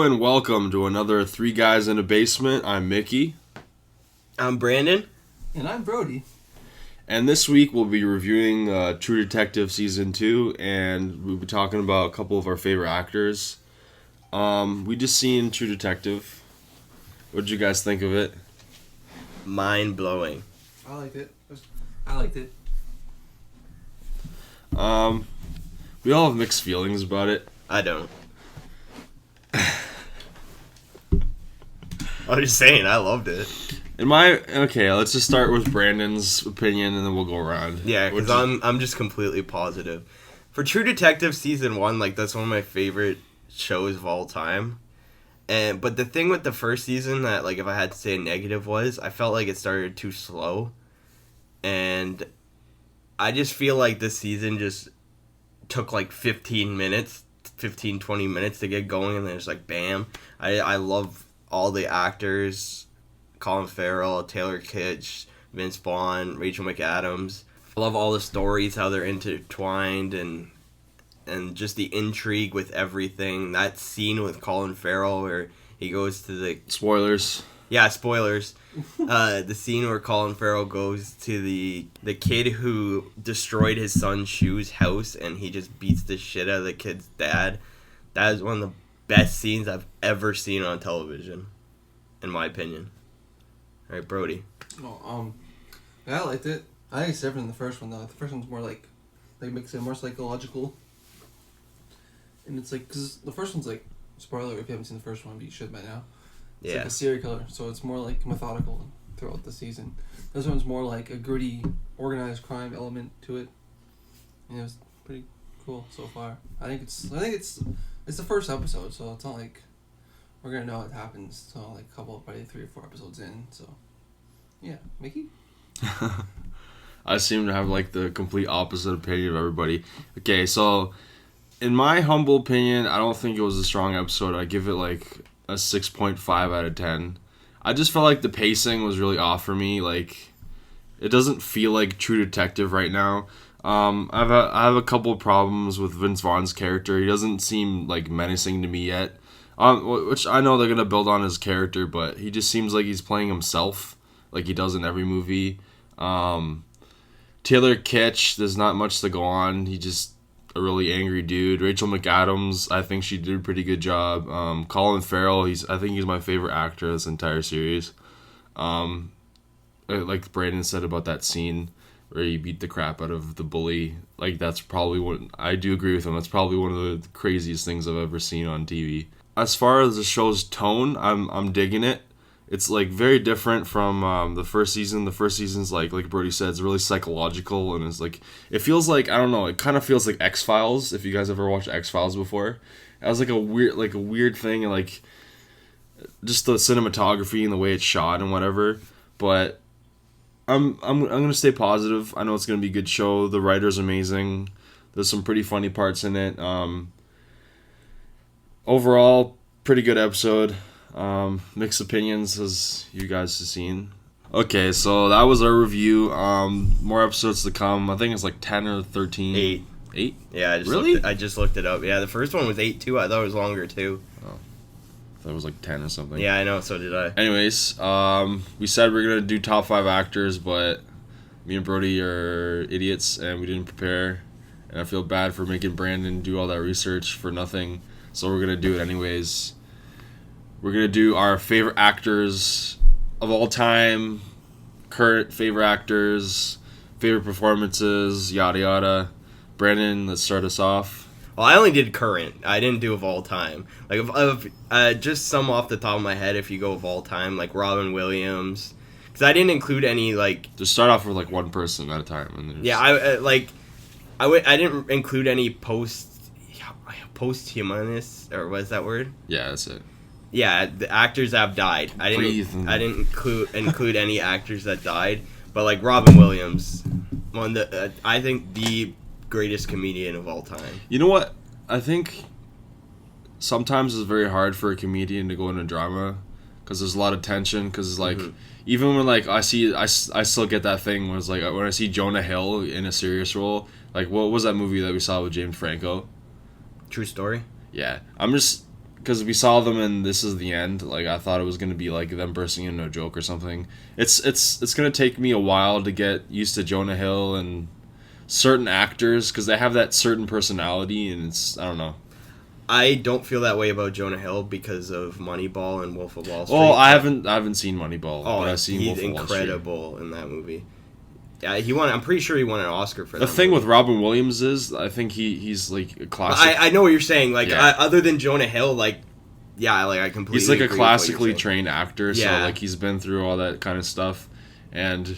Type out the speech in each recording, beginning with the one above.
Hello and welcome to another Three Guys in a Basement. I'm Mickey. I'm Brandon. And I'm Brody. And this week we'll be reviewing True Detective Season 2, and we'll be talking about a couple of our favorite actors. We just seen True Detective. What did you guys think of it? Mind-blowing. I liked it. We all have mixed feelings about it. I don't. I'm just saying, I loved it. Let's just start with Brandon's opinion, and then we'll go around. Yeah, because I'm just completely positive. For True Detective Season 1, that's one of my favorite shows of all time. But the thing with the first season that, if I had to say a negative was, I felt like it started too slow. And I just feel like this season just took 20 minutes to get going, and then it's bam. I love all the actors, Colin Farrell, Taylor Kitsch, Vince Vaughn, Rachel McAdams. I love all the stories, how they're intertwined, and just the intrigue with everything. That scene with Colin Farrell where he goes to the... Spoilers. Yeah, spoilers. The scene where Colin Farrell goes to the kid who destroyed his son's shoe's house, and he just beats the shit out of the kid's dad. That is one of the best scenes I've ever seen on television, in my opinion. All right, Brody. Yeah, I liked it. I think it's different than the first one, though. The first one's more makes it more psychological. And it's because the first one's spoiler if you haven't seen the first one, but you should by now. It's Yeah. a serial killer, so it's more methodical throughout the season. This one's more a gritty, organized crime element to it. And it was pretty cool so far. I think it's the first episode, so it's not we're gonna know what happens till probably 3 or 4 episodes in. So, yeah, Mickey. I seem to have the complete opposite opinion of everybody. Okay, so in my humble opinion, I don't think it was a strong episode. I give it a 6.5 out of 10. I just felt like the pacing was really off for me. It doesn't feel like True Detective right now. I have a couple of problems with Vince Vaughn's character. He doesn't seem menacing to me yet. Which I know they're gonna build on his character, but he just seems like he's playing himself, like he does in every movie. Taylor Kitsch, there's not much to go on. He's just a really angry dude. Rachel McAdams, I think she did a pretty good job. Colin Farrell, I think he's my favorite actor this entire series. Like Brandon said about that scene where he beat the crap out of the bully, that's probably what I do agree with him. That's probably one of the craziest things I've ever seen on TV. As far as the show's tone, I'm digging it. It's very different from the first season. The first season's like Brody said, it's really psychological, and it's it feels I don't know, it kind of feels like X-Files. If you guys ever watched X-Files before, it was a weird thing, and just the cinematography and the way it's shot and whatever. But I'm gonna stay positive. I know it's gonna be a good show. The writer's amazing. There's some pretty funny parts in it. Overall, pretty good episode. Mixed opinions, as you guys have seen. Okay, so that was our review. More episodes to come. I think it's 10 or 13. 8. 8? Yeah, I just looked it up. Yeah, the first one was 8 too. I thought it was longer too. Oh, I thought it was 10 or something. Yeah, I know. So did I. Anyways, we said we're gonna do top 5 actors, but me and Brody are idiots and we didn't prepare. And I feel bad for making Brandon do all that research for nothing. So we're gonna do it anyways. We're going to do our favorite actors of all time, current favorite actors, favorite performances, yada yada. Brandon, let's start us off. Well, I only did current. I didn't do of all time. Just some off the top of my head, if you go of all time, Robin Williams. Because I didn't include any, Just start off with, one person at a time. And yeah, I didn't include any posthumous, or what is that word? Yeah, that's it. Yeah, the actors have died. I didn't include any actors that died, but Robin Williams, I think the greatest comedian of all time. You know what? I think sometimes it's very hard for a comedian to go into drama because there's a lot of tension. Because even when I still get that thing when it's when I see Jonah Hill in a serious role. What was that movie that we saw with James Franco? True Story. Yeah, because we saw them in This Is the End. Like, I thought it was gonna be like them bursting into a joke or something. It's gonna take me a while to get used to Jonah Hill and certain actors because they have that certain personality, and it's, I don't know. I don't feel that way about Jonah Hill because of Moneyball and Wolf of Wall Street. Well, I haven't seen Moneyball, Oh, but I've seen Wolf he's of Wall Street. incredible in that movie. Yeah, he won. I'm pretty sure he won an Oscar for that. The thing movie. with Robin Williams is, I think he's like a classic. I know what you're saying. Like, Yeah. other than Jonah Hill, like, yeah, like I completely. He's like a agree with what you're classically saying. trained actor, so Yeah. like he's been through all that kind of stuff, and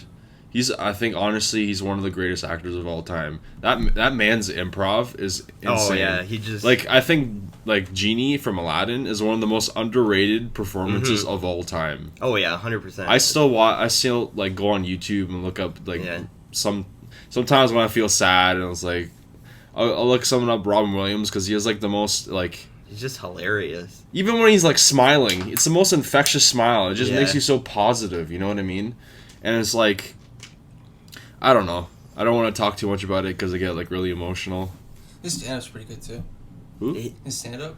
I think honestly he's one of the greatest actors of all time. That man's improv is insane. Oh yeah, he just Like, I think like Genie from Aladdin is one of the most underrated performances of all time. Oh yeah, 100%. I still like go on YouTube and look up like Yeah. sometimes when I feel sad and it's like I'll look someone up, Robin Williams, because he has like the most like. He's just hilarious. Even when he's like smiling, it's the most infectious smile. It just Yeah. makes you so positive, you know what I mean? And it's like, I don't know. I don't want to talk too much about it because I get like really emotional. His stand-up's pretty good too. Who? His stand-up.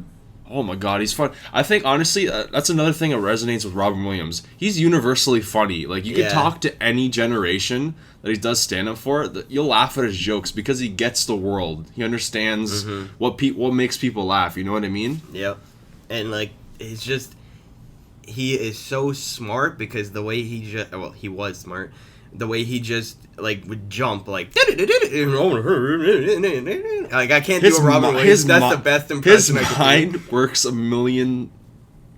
Oh my god, he's fun. I think honestly, that's another thing that resonates with Robin Williams. He's universally funny. Like, you Yeah. can talk to any generation that he does stand up for, you'll laugh at his jokes because he gets the world. He understands what makes people laugh. You know what I mean? Yep. And like, it's just, he is so smart because the way he was smart. The way he just like would jump like I can't do a Robin Williams. That's the best impression. His mind works a million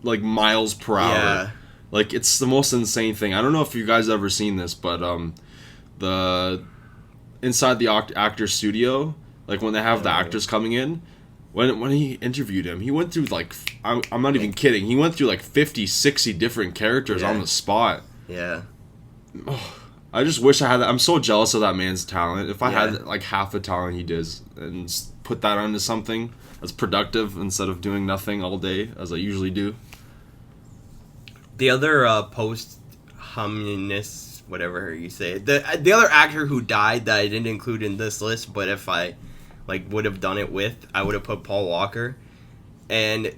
like miles per hour. Yeah. Like, it's the most insane thing. I don't know if you guys ever seen this, but the inside the actor studio, like when they have the actors coming in, when he interviewed him, he went through like I'm not even kidding. He went through like 50, 60 different characters on the spot. Yeah. I just wish I had that. I'm so jealous of that man's talent. If I Yeah. had like half the talent he does and put that onto something that's productive instead of doing nothing all day as I usually do. The other post-humanist, whatever you say, the other actor who died that I didn't include in this list, but if I like would have done it with, I would have put Paul Walker. And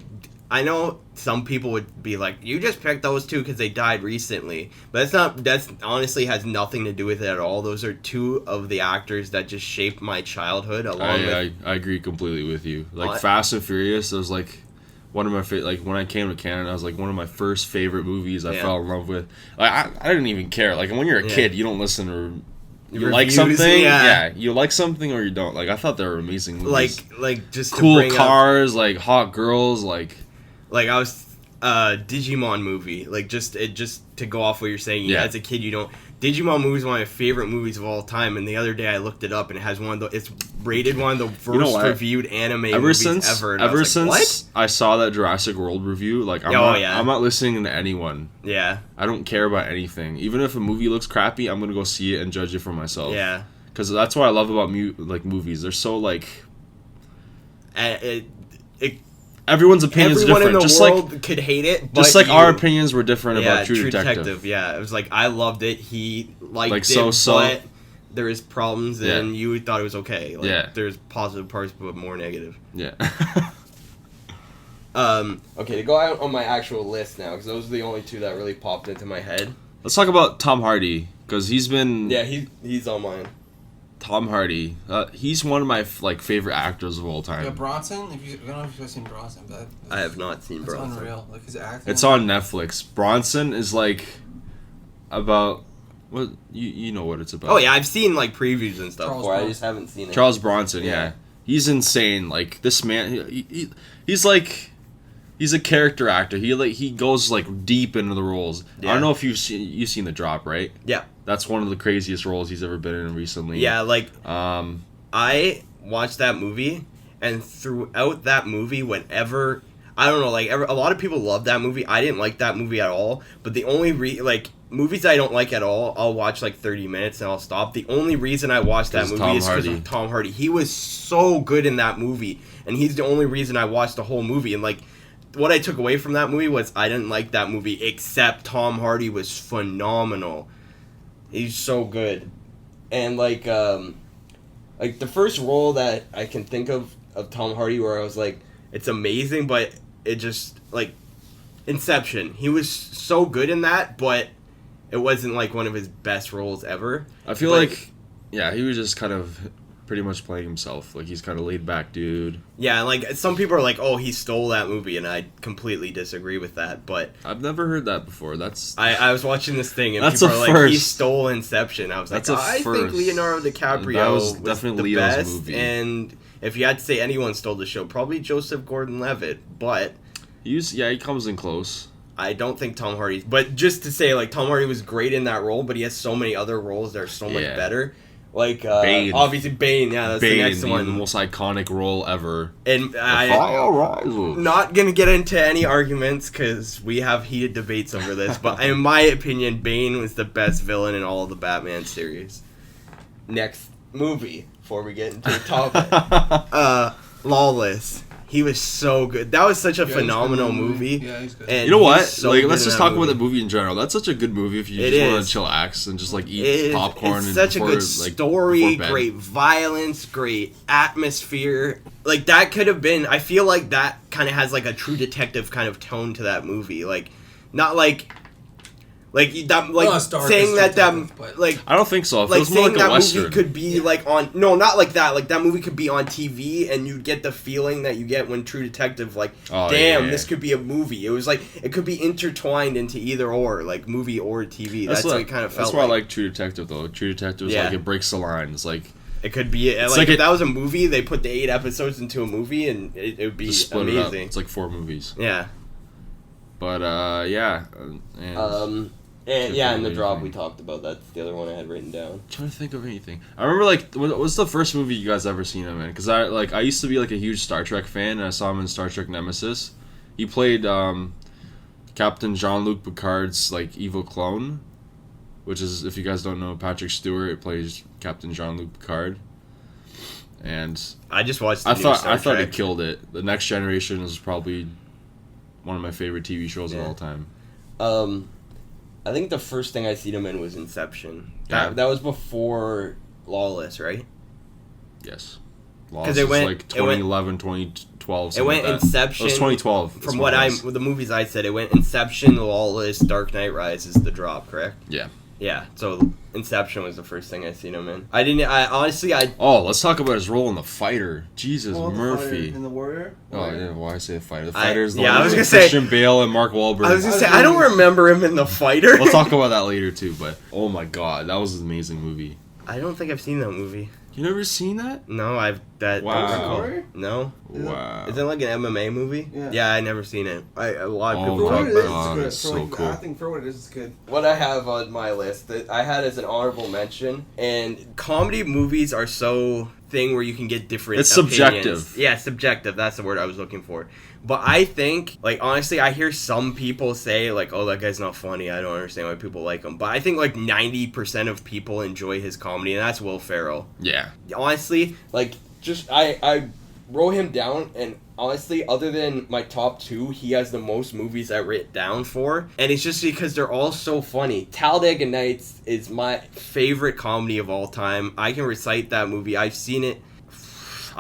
I know some people would be like, you just picked those two because they died recently. But that's honestly has nothing to do with it at all. Those are two of the actors that just shaped my childhood I agree completely with you. Like, Fast and Furious, it was like one of my like when I came to Canada, I was like one of my first favorite movies I fell in love with. Like, I didn't even care. Like, when you're a kid, you don't listen or you Reviews, like something, yeah. you like something or you don't. Like, I thought they were amazing movies. Like just cool to bring cars, like hot girls, like I was Digimon movie, like just to go off what you're saying. Yeah. As a kid, you don't. Digimon movie is one of my favorite movies of all time, and the other day I looked it up and it has it's rated one of the first reviewed anime movies ever. And Ever I was like, since I saw that Jurassic World review, like I'm not listening to anyone. Yeah. I don't care about anything. Even if a movie looks crappy, I'm gonna go see it and judge it for myself. Yeah. Because that's what I love about movies. They're so like. Everyone's opinion is different. Everyone in the just world like could hate it, but just like our opinions were different about True Detective. Yeah, it was like I loved it. He liked Like, it, so. but there is problems, and you thought it was okay. Like, there's positive parts, but more negative. Yeah. Okay, to go out on my actual list now, because those are the only two that really popped into my head. Let's talk about Tom Hardy, because he's been. Yeah, he's on mine. Tom Hardy, he's one of my favorite actors of all time. Yeah, Bronson. I don't know if you've seen Bronson, but I have not seen that's Bronson. unreal. Like, his acting. It's on Netflix. Bronson is like about what you know what it's about. Oh yeah, I've seen like previews and stuff Charles for it. I Bronson. just haven't seen it. Charles Bronson. Yeah, he's insane. Like, this man, he's like. He's a character actor. He goes like deep into the roles. Yeah. I don't know if you've seen The Drop, right? Yeah. That's one of the craziest roles he's ever been in recently. Yeah, like I watched that movie, and throughout that movie, whenever I don't know, like a lot of people love that movie. I didn't like that movie at all. But the only movies I don't like at all, I'll watch like 30 minutes and I'll stop. The only reason I watched that movie is because of Tom Hardy. He was so good in that movie, and he's the only reason I watched the whole movie. And like, what I took away from that movie was I didn't like that movie, except Tom Hardy was phenomenal. He's so good. And like the first role that I can think of Tom Hardy where I was like, it's amazing, but it just like Inception. He was so good in that, but it wasn't like one of his best roles ever. I feel like, yeah, he was just kind of pretty much playing himself. Like, he's kind of laid back dude. Yeah, like some people are like, oh, he stole that movie, and I completely disagree with that. But I've never heard that before. I was watching this thing, and That's people are a like, first. he stole Inception. I was like, That's a I first. think Leonardo DiCaprio That was was definitely the Leo's best, movie. and if you had to say anyone stole the show, probably Joseph Gordon-Levitt. But he comes in close. I don't think Tom Hardy. But just to say, like, Tom Hardy was great in that role, but he has so many other roles that are so much better. Like, Bane. Obviously, Bane. Yeah, that's Bane, the next one. the most iconic role ever. And Fire rises. not gonna get into any arguments because we have heated debates over this. But in my opinion, Bane was the best villain in all of the Batman series. Next movie before we get into the topic, Lawless. He was so good. That was such a phenomenal movie. Yeah, he's good. And You know what? he's so like, good let's in just that talk about movie. the movie in general. That's such a good movie if you It just want is. to chillax and just like eat popcorn. It's and such a before, good like, story, before bed. great violence, great atmosphere. Like that could have been. I feel like that kind of has like a True Detective kind of tone to that movie. Like, not like that. Like Not as dark saying as that True Detective, but- like. I don't think so. It Like feels more saying like a that western. movie could be like on not like that. Like that movie could be on TV, and you'd get the feeling that you get when True Detective. Like, Oh, damn, yeah. this could be a movie. It was like it could be intertwined into either or, like movie or TV. That's what it kind of felt. That's why I like True Detective though. True Detective is Yeah. like it breaks the line. It's like It could be like like if it- that was a movie, they put the 8 episodes into a movie, and it would be just split it up. amazing. It's like 4 movies. Yeah. But yeah, and And yeah, and The really Drop thing. we talked about. That's the other one I had written down. I'm trying to think of anything. I remember like what's the first movie you guys ever seen him in? Because I used to be like a huge Star Trek fan, and I saw him in Star Trek Nemesis. He played Captain Jean-Luc Picard's like evil clone, which is, if you guys don't know, Patrick Stewart plays Captain Jean-Luc Picard. And I just watched. The I new thought Star he Trek. killed it. The Next Generation is probably one of my favorite TV shows of all time. I think the first thing I seen him in was Inception. Yeah. That was before Lawless, right? Yes. 'Cause it went- like it went- 2011, 2012. It something went like that. Inception. It was 2012. From That's what it was. the movies I said, it went Inception, Lawless, Dark Knight Rises, The Drop, correct? Yeah. Yeah. So Inception was the first thing I seen him in. I honestly Oh, let's talk about his role in The Fighter. Jesus, Well, the Murphy. Fighter and the Warrior. Oh, yeah, why I say The Fighter? The I- Fighter is the yeah, one I was with gonna say- Christian Bale and Mark Wahlberg. I was gonna say I don't remember him in The Fighter. We'll talk about that later too, but oh my god, that was an amazing movie. I don't think I've seen that movie. You never seen that? No, don't Wow. recall. Warrior? No. Wow. Is it like an MMA movie? Yeah. I never seen it. A lot of Oh people For my talk what it about is, God, it's it's good. For, so like, cool. I think for what it is, it's good. What I have on my list that I had as an honorable mention, and comedy movies are so thing where you can get different. It's opinions. subjective. Yeah, subjective. That's the word I was looking for. But I think, like, honestly, I hear some people say, like, "Oh, that guy's not funny. I don't understand why people like him." But I think like 90% of people enjoy his comedy, and that's Will Ferrell. Yeah. Honestly, like, just I wrote him down, and honestly, other than my top 2, he has the most movies I written down for, and it's just because they're all so funny. Talladega Nights is my favorite comedy of all time. I can recite that movie. I've seen it.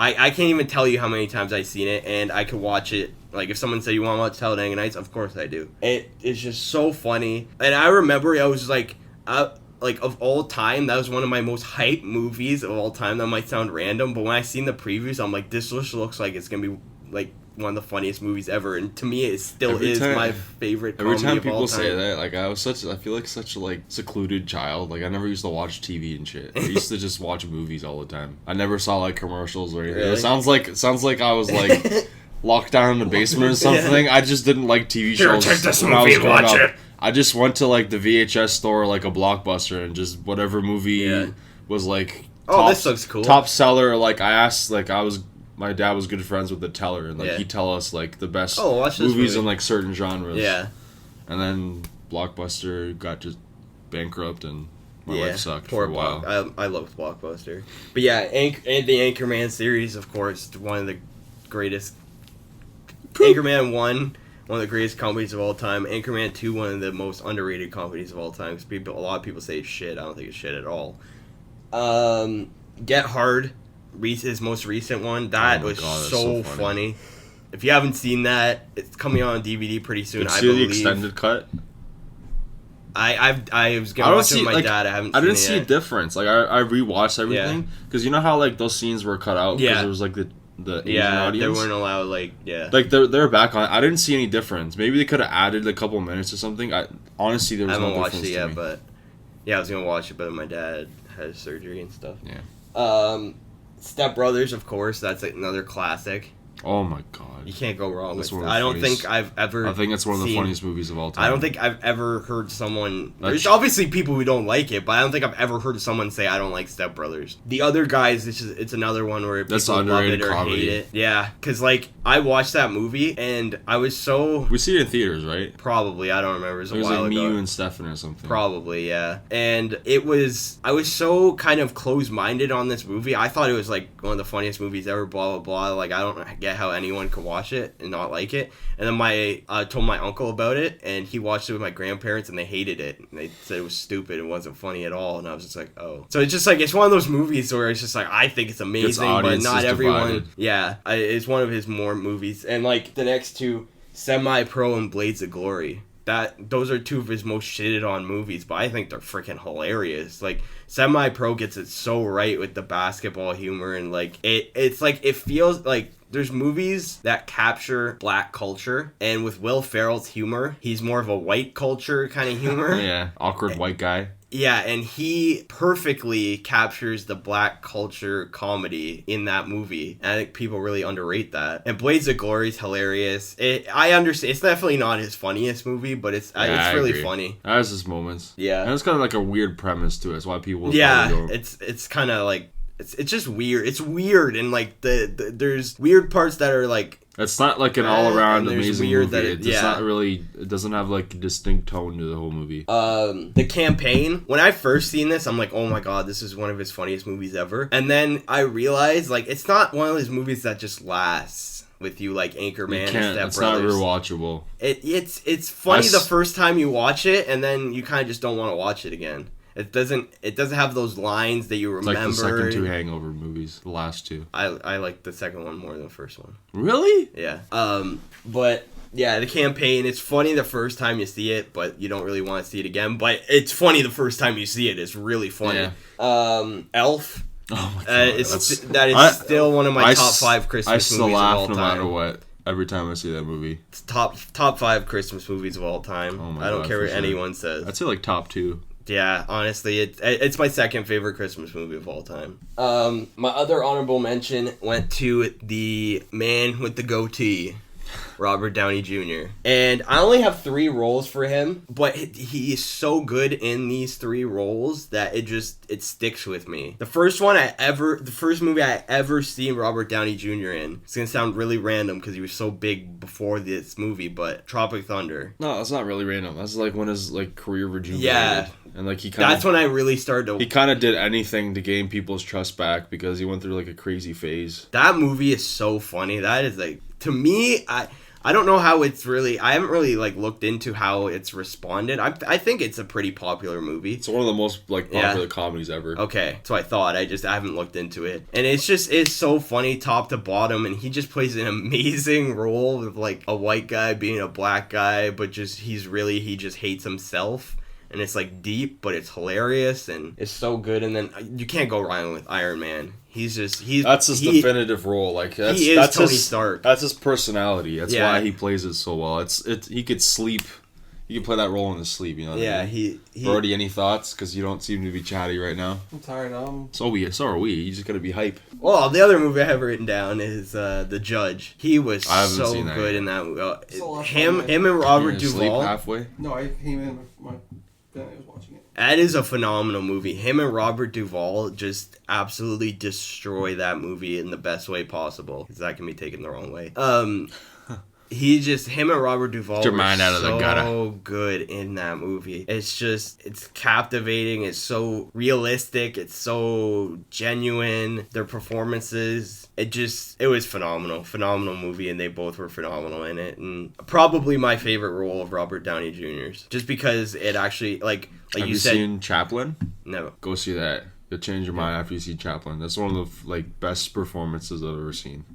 I can't even tell you how many times I've seen it, and I could watch it. Like, if someone said, "You want to watch Talladega Nights?" Of course I do. It is just so funny. And I remember I was like, of all time, that was one of my most hyped movies of all time. That might sound random, but when I seen the previews, I'm like, this just looks like it's going to be, like, one of the funniest movies ever. And to me, it still Every is time- my favorite Every comedy time of all people time. say that, like I feel like such a like secluded child. Like I never used to watch TV and shit. I used to just watch movies all the time. I never saw like commercials or anything. Really? It sounds like I was like locked down in the basement or something. I just didn't like TV shows. take this when I movie was and growing watch up. it. I just went to like the VHS store, like a Blockbuster, and just whatever movie Yeah. was like. Oh, this looks cool. Top seller. Like I asked, like my dad was good friends with the teller, and like Yeah. he'd tell us like the best Oh, watch this movies movie. in like certain genres. Yeah. And then Blockbuster got just bankrupt, and my Yeah, life sucked poor for a while. I loved Blockbuster. But yeah, and the Anchorman series, of course, one of the greatest. Anchorman 1, one of the greatest comedies of all time. Anchorman 2, one of the most underrated comedies of all time. Because a lot of people say it's shit. I don't think it's shit at all. Get Hard, his most recent one. That Oh my was God, that's so so funny. If you haven't seen that, it's coming out on DVD pretty soon. Did you I see believe. the extended cut? I was gonna watch it with my dad. I didn't seen see it a yet. difference. Like I rewatched everything because you know how like those scenes were cut out because Yeah. there was like the Asian Yeah, audience. they weren't allowed. Like yeah. Like they're back on. I didn't see any difference. Maybe they could have added a couple minutes or something. Honestly, there I was haven't no watched difference it to yet, me. but yeah, I was gonna watch it, but my dad had surgery and stuff. Yeah. Step Brothers, of course. That's another classic. Oh my god. You can't go wrong That's with. one of the I don't funniest- think I've ever. I think it's one of the seen- funniest movies of all time. I don't think I've ever heard someone. That's- There's obviously people who don't like it, but I don't think I've ever heard someone say I don't like Step Brothers. The other guys, it's another one where That's people love it underrated or comedy. hate it. Yeah, because like I watched that movie and I was so We see it in theaters, right? probably I don't remember. It was It a was while like me, ago. you, and Stefan or something. Probably, yeah. And I was so kind of closed-minded on this movie. I thought it was like one of the funniest movies ever, blah, blah, blah. Like, I don't get how anyone could watch it and not like it. And then I told my uncle about it, and he watched it with my grandparents, and they hated it. And they said it was stupid, it wasn't funny at all. And I was just like, oh. So it's just like, it's one of those movies where it's just like, I think it's amazing, but audience not is everyone. divided. Yeah, it's one of his more movies. And like, the next two, Semi-Pro and Blades of Glory. Those are two of his most shitted on movies, but I think they're freaking hilarious. Like Semi-Pro gets it so right with the basketball humor and like it's like it feels like there's movies that capture black culture, and with Will Ferrell's humor, he's more of a white culture kind of humor. Yeah, awkward white guy. Yeah, and he perfectly captures the black culture comedy in that movie. And I think people really underrate that. And Blades of Glory is hilarious. I understand. It's definitely not his funniest movie, but it's I really agree. funny. It has its moments. Yeah. And it's kind of like a weird premise to it. It's why people. Yeah, probably don't- it's kind of like it's just weird. It's weird, and like there's weird parts that are like. It's not like an all-around and there's amazing weird movie. that It's yeah. not really. It doesn't have like a distinct tone to the whole movie. The Campaign. When I first seen this, I'm like, oh my god, this is one of his funniest movies ever. And then I realized like it's not one of those movies that just lasts with you like Anchorman and Step It's not Brothers. rewatchable. It's funny I the s- first time you watch it, and then you kind of just don't want to watch it again. It doesn't have those lines that you It's remember. like the second two Hangover movies. The last two. I like the second one more than the first one. Really? Yeah. But yeah, The Campaign, it's funny the first time you see it, but you don't really want to see it again. But it's funny the first time you see it. It's really funny. Yeah. Elf. Oh my god. That is still one of my top 5 I Christmas still movies laugh of all no time. matter what. Every time I see that movie. It's top 5 Christmas movies of all time. Oh my I don't God, care for what sure. anyone says. I'd say like top 2. Yeah, honestly, it's my second favorite Christmas movie of all time. My other honorable mention went to the man with the goatee, Robert Downey Jr. And I only have 3 roles for him, but he is so good in these 3 roles that it sticks with me. The first movie I ever seen Robert Downey Jr. in. It's gonna sound really random because he was so big before this movie, but Tropic Thunder. No, that's not really random. That's like when his like career rejuvenated. Yeah. And like he kind That's when I really started to. he kind of did anything to gain people's trust back because he went through like a crazy phase. That movie is so funny. That is like, to me, I don't know how it's really, I haven't really like looked into how it's responded. I think it's a pretty popular movie. It's one of the most like popular comedies ever. Okay, so I thought. I haven't looked into it. And it's so funny top to bottom, and he just plays an amazing role of like a white guy being a black guy, but he just hates himself. And it's like deep, but it's hilarious and it's so good. And then you can't go wrong with Iron Man. That's his definitive role. Like that's Tony his, Stark. That's his personality. That's Yeah. why he plays it so well. He could sleep. He could play that role in his sleep. You know. What I mean? Brody, any thoughts? Because you don't seem to be chatty right now. I'm tired. So are we. You just gotta be hype. Well, the other movie I have written down is The Judge. He was I haven't so seen that good yet. in that movie. It's a lot of Him fun, and Robert You're gonna sleep Duvall. halfway. No, I came in with my family was watching it. That is a phenomenal movie. Him and Robert Duvall just absolutely destroy that movie in the best way possible. Because that can be taken the wrong way. Him and Robert Duvall Get your were mind out of the gutter. so good in that movie. It's captivating. It's so realistic. It's so genuine. Their performances, it was phenomenal. Phenomenal movie, and they both were phenomenal in it. And probably my favorite role of Robert Downey Jr.'s. Just because it actually, like Have you you said, seen Chaplin? no. Go see that. You'll change your mind after you see Chaplin. That's one of the best performances I've ever seen.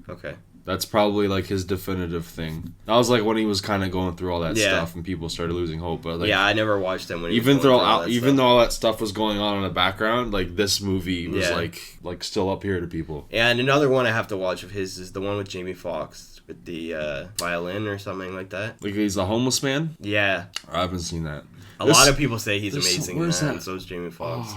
Okay. That's probably like his definitive thing. That was like when he was kind of going through all that Yeah. stuff and people started losing hope. But like, Yeah, I never watched him when he even was going though through all that even stuff. though all that stuff was going on in the background, like this movie was Yeah. like still up here to people. And another one I have to watch of his is the one with Jamie Foxx with the violin or something like that. Like he's a homeless man. Yeah, I haven't seen that. a lot of people say he's there's amazing in where's that, that? and so is Jamie Foxx.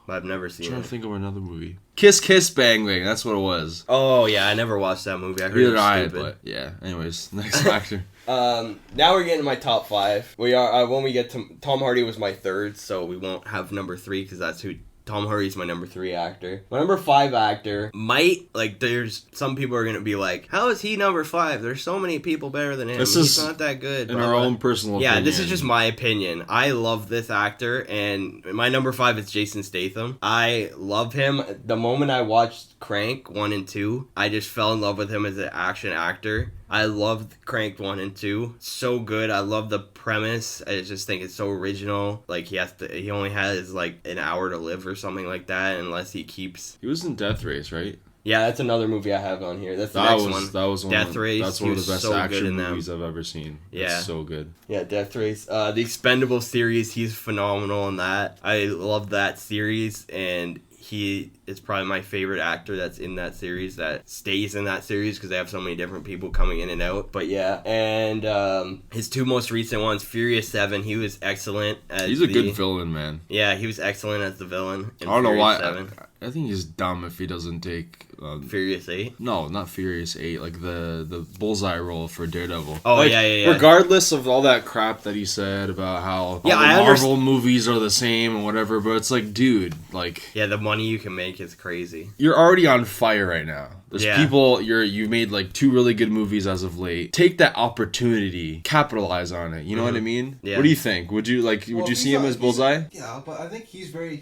But I've never I'm seen trying it. to think of another movie. Kiss Kiss Bang Bang. That's what it was. Oh yeah, I never watched that movie. I heard it Neither was I, stupid. but yeah. Anyways, next actor. Now we're getting to my top 5. We are when we get to Tom Hardy was my third, so we won't have number 3 because that's who. Tom Hardy's my number 3 actor. My number 5 actor might, like, there's some people are going to be like, how is he number 5? There's so many people better than him. This He's is not that good. In blah, our blah. own personal Yeah, opinion. this is just my opinion. I love this actor, and my number 5 is Jason Statham. I love him. The moment I watched Crank 1 and 2, I just fell in love with him as an action actor. I loved Crank 1 and 2. So good. I love the premise. I just think it's so original. Like, he only has, like, an hour to live or something like that, unless he keeps... He was in Death Race, right? Yeah, that's another movie I have on here. That's the next one. That was one Death of, Race, That's he one of was the best so good action in that. movies I've ever seen. Yeah. It's so good. Yeah, Death Race. The Expendable series, he's phenomenal in that. I love that series, and he is probably my favorite actor that's in that series, that stays in that series, because they have so many different people coming in and out. But yeah, and his 2 most recent ones, Furious 7, he was excellent as He's a good villain, man. Yeah, he was excellent as the villain in I don't know Furious why. 7. I think he's dumb if he doesn't take. Furious 8? No, not Furious 8. Like the bullseye role for Daredevil. Oh, like, yeah. Regardless of all that crap that he said about how all the Marvel movies are the same and whatever, but it's like, dude, like... Yeah, the money you can make is crazy. You're already on fire right now. There's Yeah. people, you made like 2 really good movies as of late. Take that opportunity, capitalize on it. You know what I mean? Yeah. What do you think? Would you see him as Bullseye? Yeah, but I think he's very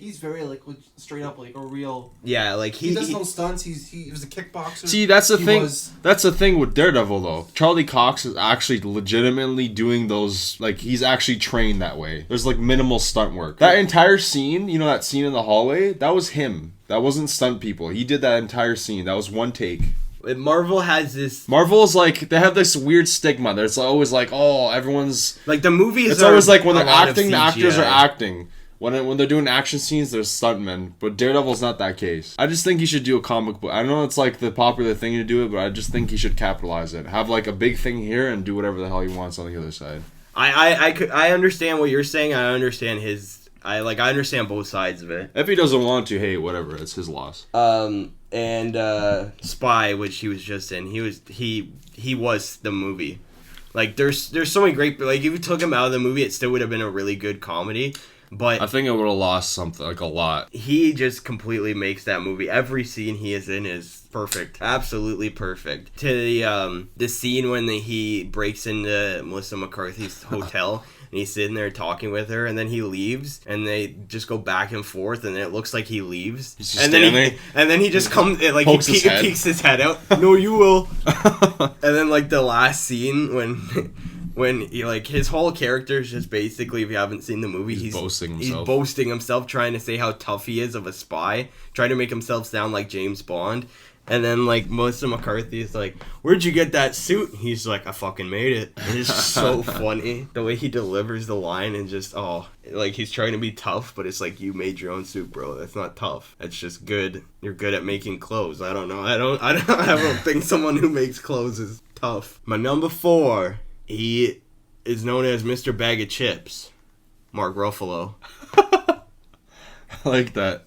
like straight up like a real. Yeah, like He does no stunts. He was a kickboxer. See, that's the thing. Was, That's the thing with Daredevil, though. Charlie Cox is actually legitimately doing those. Like, he's actually trained that way. There's like minimal stunt work. That entire scene, that scene in the hallway, that was him. That wasn't stunt people. He did that entire scene. That was one take. Marvel has this... Marvel is like, they have this weird stigma. There's always like, oh, everyone's... Like, the movies It's always like when they're a lot of acting, the actors are CGI. acting. When they're doing action scenes, there's stuntmen. But Daredevil's not that case. I just think he should do a comic book. I know it's like the popular thing to do it, but I just think he should capitalize it. Have like a big thing here and do whatever the hell he wants on the other side. I understand what you're saying. I understand I understand both sides of it. If he doesn't want to, hey, whatever, it's his loss. And Spy, which he was just in, he was the movie. Like, there's so many great... Like, if you took him out of the movie, it still would have been a really good comedy. But I think it would have lost something, like a lot. he just completely makes that movie. Every scene he is in is perfect. Absolutely perfect. To the scene when he breaks into Melissa McCarthy's hotel... And he's sitting there talking with her, and then he leaves, and they just go back and forth, and it looks like he leaves. He's just and then he just comes, like, Pokes he his head. peeks his head out. No, you will. And then, like, the last scene when he, like, his whole character is just basically, if you haven't seen the movie, He's boasting himself. He's boasting himself, trying to say how tough he is of a spy, trying to make himself sound like James Bond. And then, like, Melissa McCarthy is like, where'd you get that suit? He's like, I fucking made it. And it's so funny. The way he delivers the line and just, like, he's trying to be tough, but it's like, you made your own suit, bro. That's not tough. That's just good. You're good at making clothes. I don't know. I don't think someone who makes clothes is tough. My number 4, he is known as Mr. Bag of Chips. Mark Ruffalo. I like that.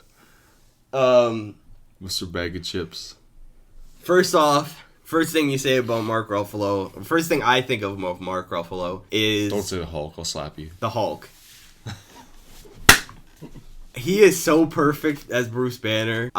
Mr. Bag of Chips. First thing you say about Mark Ruffalo, first thing I think of Mark Ruffalo is... Don't say the Hulk, I'll slap you. The Hulk. He is so perfect as Bruce Banner.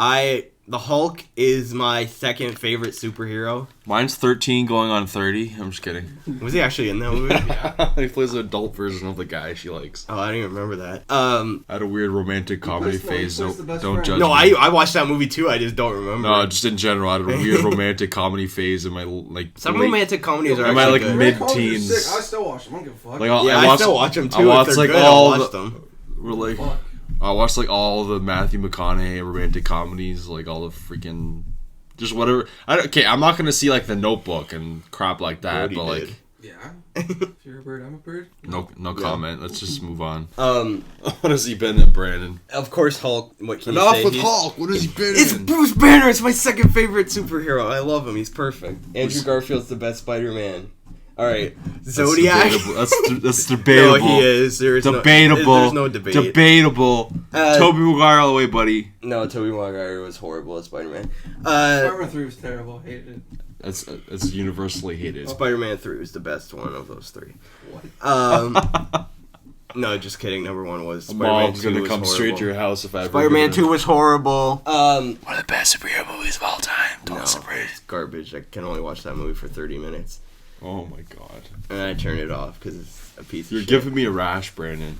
The Hulk is my second favorite superhero. Mine's 13 going on 30. I'm just kidding. Was he actually in that movie? He plays an adult version of the guy she likes. Oh, I don't even remember that. I had a weird romantic comedy phase. plays the Don't best judge friend. No, me. I watched that movie too. I just don't remember. No, just in general, I had a weird romantic comedy phase in my like. Some late- romantic comedies are Am I, actually like, good. mid-teens? I still watch them. I don't give a fuck. Like, I still watch them too. I If watched they're like good, all I'll watch the, them. we're like, Fuck. I watched like all the Matthew McConaughey romantic comedies, like all the freaking Just whatever. Okay, I'm not gonna see like The Notebook and crap like that, Brody but like, did. Yeah. If you're a bird, I'm a bird. no comment. Let's just move on. Um, What has he been in, Brandon? of course, Hulk. What can you Enough say? with He's- Hulk. What has he been It's in? Bruce Banner. It's my second favorite superhero. I love him. He's perfect. Andrew Who's- Garfield's the best Spider-Man. All right, That's Zodiac. debatable. That's debatable. No, he is. There's Debatable. No, there's no debate. Debatable. Tobey Maguire all the way, buddy. No, Tobey Maguire was horrible as Spider-Man. Spider-Man 3 was terrible. Hated it. It's universally hated. Spider-Man 3 was the best one of those three. What? No, just kidding. Number one was Spider-Man Mom's 2 gonna was come straight to horrible. your house if I ever Spider-Man get in. 2 was horrible. One of the best superhero movies of all time. No, it's garbage. I can only watch that movie for 30 minutes. Oh my god. And I turn it off because it's a piece You're of shit. giving me a rash, Brandon.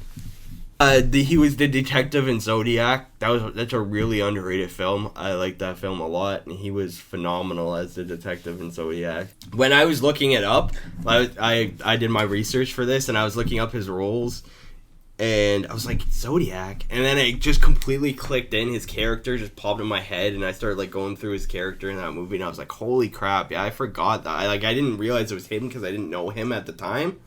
He was the detective in Zodiac. That's a really underrated film. I like that film a lot, and he was phenomenal as the detective in Zodiac. When I was looking it up, I did my research for this, and I was looking up his roles, and I was like, Zodiac, and then it just completely clicked in. His character just popped in my head, and I started like going through his character in that movie, and I was like, holy crap, yeah, I forgot that. I didn't realize it was him because I didn't know him at the time.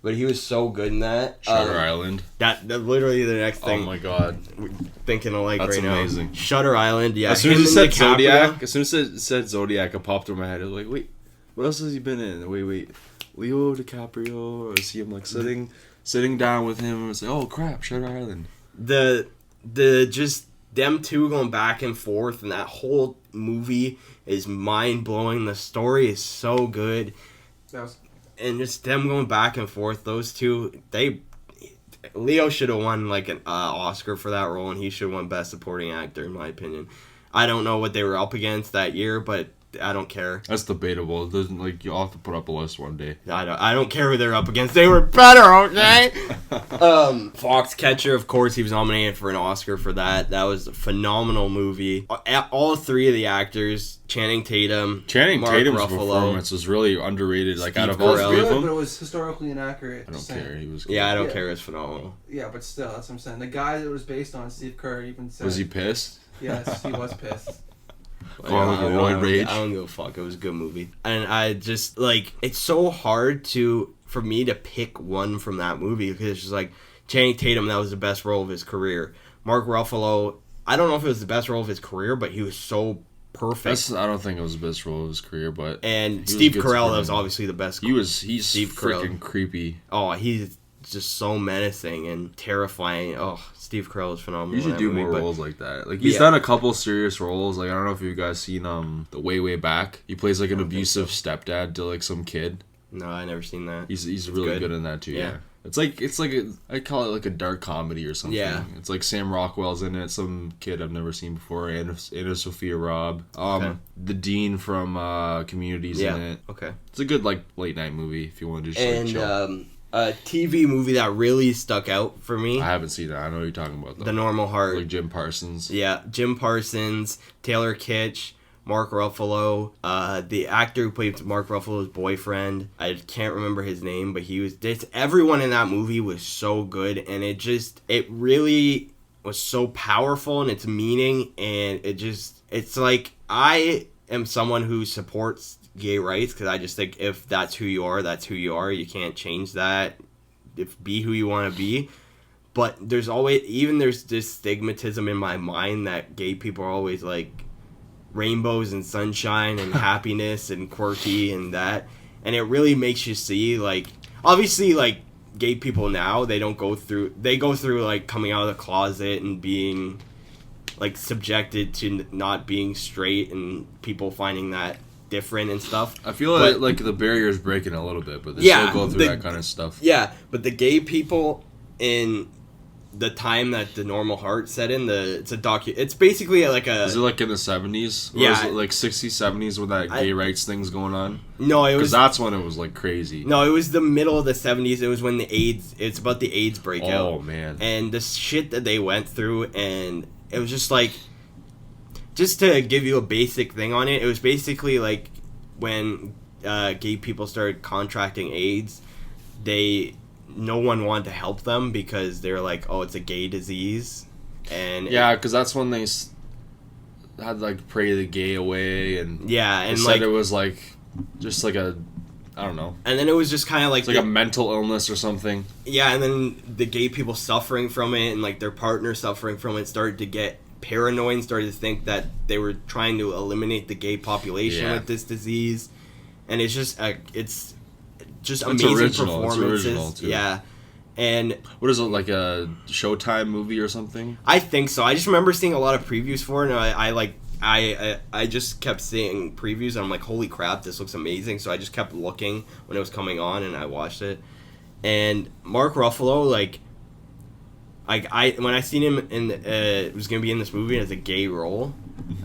But he was so good in that. Shutter Island. That's literally the next thing. Oh my god. We're thinking alike That's right amazing. now. Shutter Island, yeah. As soon as him it and said DiCaprio. Zodiac, as soon as it said Zodiac, it popped in my head. I was like, wait, what else has he been in? Wait. Leo DiCaprio? Or see him like sitting down with him and say, oh crap, Shutter Island. The just them two going back and forth, and that whole movie is mind blowing. The story is so good. That was... And just them going back and forth, those two, Leo should have won like an Oscar for that role, and he should have won Best Supporting Actor in my opinion. I don't know what they were up against that year, but I don't care. That's debatable. It doesn't like you'll have to put up a list one day. I don't care who they're up against. They were better, okay? Foxcatcher, of course, he was nominated for an Oscar for that. That was a phenomenal movie. All three of the actors, Channing Tatum's Tatum's performance was really underrated. Like out of all Carell. three of Good, them, but it was historically inaccurate. I don't just saying. care. He was good. Yeah, I don't Yeah. care. It's phenomenal. Yeah, but still, that's what I'm saying. The guy that it was based on, Steve Kerr, even said... Was he pissed? Yes, he was pissed. Go on with your roid rage. I don't give a fuck. It was a good movie. And I just, like, it's so hard for me to pick one from that movie because it's just like, Channing Tatum, that was the best role of his career. Mark Ruffalo, I don't know if it was the best role of his career, but he was so perfect. I don't think it was the best role of his career, but And he was Steve good Carell, for that was him. obviously the best. He's Steve Carell. freaking creepy. Oh, he's just so menacing and terrifying. Oh, Steve Carell is phenomenal. You should in that do movie, more but- roles like that. Like he's Yeah. done a couple serious roles. Like I don't know if you guys seen the Way Back. He plays like an abusive stepdad to like some kid. No, I never seen that. He's really good in that too. Yeah. It's like I call it like a dark comedy or something. Yeah. It's like Sam Rockwell's in it, some kid I've never seen before, Anna Sophia Robb. Okay. The Dean from Community's in it. Okay. It's a good like late night movie if you want to just like, And chill. a TV movie that really stuck out for me, I haven't seen it. I know what you're talking about though. The Normal Heart. Like Jim Parsons. Yeah, Jim Parsons, Taylor Kitsch, Mark Ruffalo, the actor who played Mark Ruffalo's boyfriend. I can't remember his name, but everyone in that movie was so good, and it really was so powerful in its meaning, and it's like, I am someone who supports gay rights, because I just think if that's who you are, that's who you are. You can't change that. Be who you want to be. But there's this stigmatism in my mind that gay people are always like rainbows and sunshine and happiness and quirky and that. And it really makes you see, like, obviously, like, gay people now, they go through like coming out of the closet and being like subjected to not being straight and people finding that different and stuff. I feel like the barrier is breaking a little bit, but they Yeah, still go through that kind of stuff. Yeah, but the gay people in the time that The Normal Heart set in, it's basically like a... Is it like in the 70s? Or Yeah. is it like 60s, 70s when that gay rights thing's going on? No, it Because was... that's when it was like crazy. No, it was the middle of the 70s. It was when it's about the AIDS breakout. Oh, man. And the shit that they went through, and it was just like... Just to give you a basic thing on it, it was basically like when gay people started contracting AIDS, no one wanted to help them because they're like, oh, it's a gay disease. And Yeah, because that's when had to like pray the gay away, and Yeah, they and said like it was like just like a, I don't know, and then it was just kind of like it's like a mental illness or something. yeah, and then the gay people suffering from it and like their partner suffering from it started to get paranoid and started to think that they were trying to eliminate the gay population with this disease, and it's just amazing original. performances. It's original too. Yeah, and What is it, like a Showtime movie or something? I think so. I just remember seeing a lot of previews for it, and I just kept seeing previews, and I'm like, holy crap, this looks amazing. So I just kept looking when it was coming on, and I watched it. And Mark Ruffalo, like when I seen him in was gonna be in this movie as a gay role,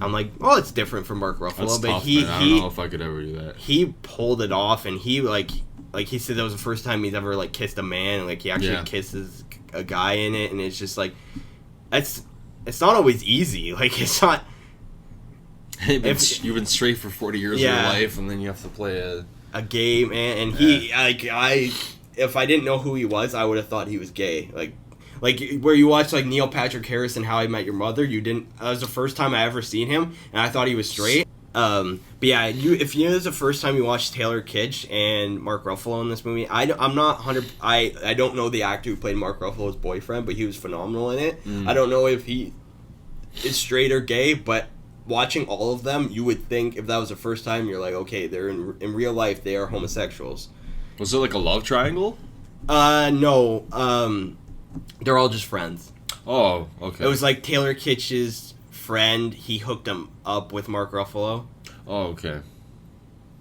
I'm like, well, it's different from Mark Ruffalo, That's but tough, he man. I don't know if I could ever do that. he pulled it off, and he like he said that was the first time he's ever like kissed a man, and like he actually kisses a guy in it, and it's just like it's not always easy. Like it's not. You've been straight for 40 years of your life, and then you have to play a gay man, and he if I didn't know who he was, I would have thought he was gay. Like where you watch like Neil Patrick Harris and How I Met Your Mother, you didn't. That was the first time I ever seen him, and I thought he was straight. But yeah, if you know it's the first time you watched Taylor Kitsch and Mark Ruffalo in this movie, I'm not 100. I don't know the actor who played Mark Ruffalo's boyfriend, but he was phenomenal in it. I don't know if he is straight or gay, but watching all of them, you would think if that was the first time, you're like, okay, they're in real life, they are homosexuals. Was it like a love triangle? No. They're all just friends. Oh, okay. It was like Taylor Kitsch's friend. He hooked him up with Mark Ruffalo. Oh, okay.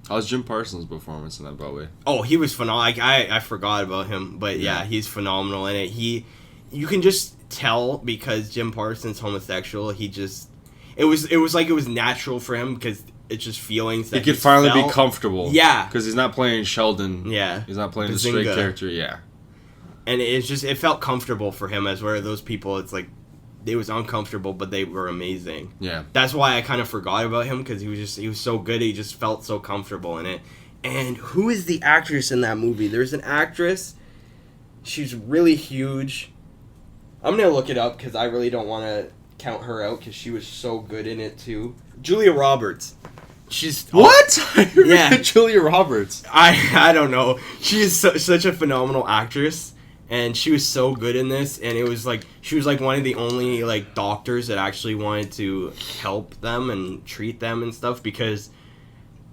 How's Jim Parsons' performance in that, by the way? Oh, he was phenomenal. I forgot about him, but yeah, he's phenomenal in it. You can just tell because Jim Parsons homosexual. It was like it was natural for him because it's just feelings that he could finally be comfortable. Yeah, because he's not playing Sheldon. Yeah, he's not playing the straight character. Yeah, and it felt comfortable for him. As where those people, it's like it was uncomfortable, but they were amazing. Yeah, that's why I kind of forgot about him because he was so good. He just felt so comfortable in it. And who is the actress in that movie? There's an actress. She's really huge. I'm gonna look it up because I really don't want to count her out because she was so good in it too. Julia Roberts. She's what? Yeah, Julia Roberts. I don't know. She is such a phenomenal actress, and she was so good in this. And it was like she was like one of the only like doctors that actually wanted to help them and treat them and stuff because,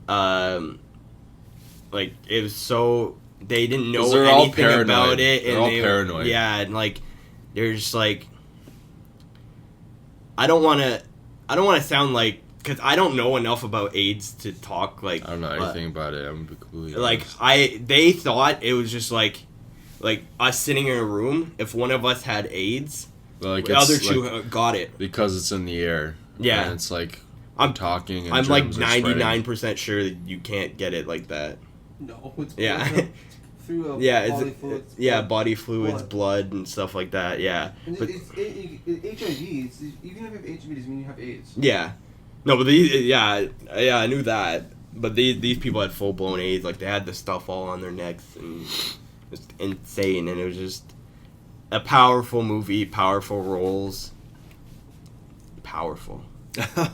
like it was so they didn't know anything about it, and they're all paranoid. Yeah, and like they're just like. I don't want to sound like because I don't know enough about AIDS to talk like. I don't know anything about it. I'm completely like they thought it was just like us sitting in a room. If one of us had AIDS, like the other two got it because it's in the air. Yeah, and it's like I'm talking. And I'm like 99% sure that you can't get it like that. No, it's through body fluids, blood, and stuff like that. Yeah, and but it's HIV. Even if you have HIV, doesn't mean you have AIDS. Yeah, no, but I knew that. But these people had full blown AIDS. Like they had the stuff all on their necks, and it's insane. And it was just a powerful movie, powerful roles, powerful. All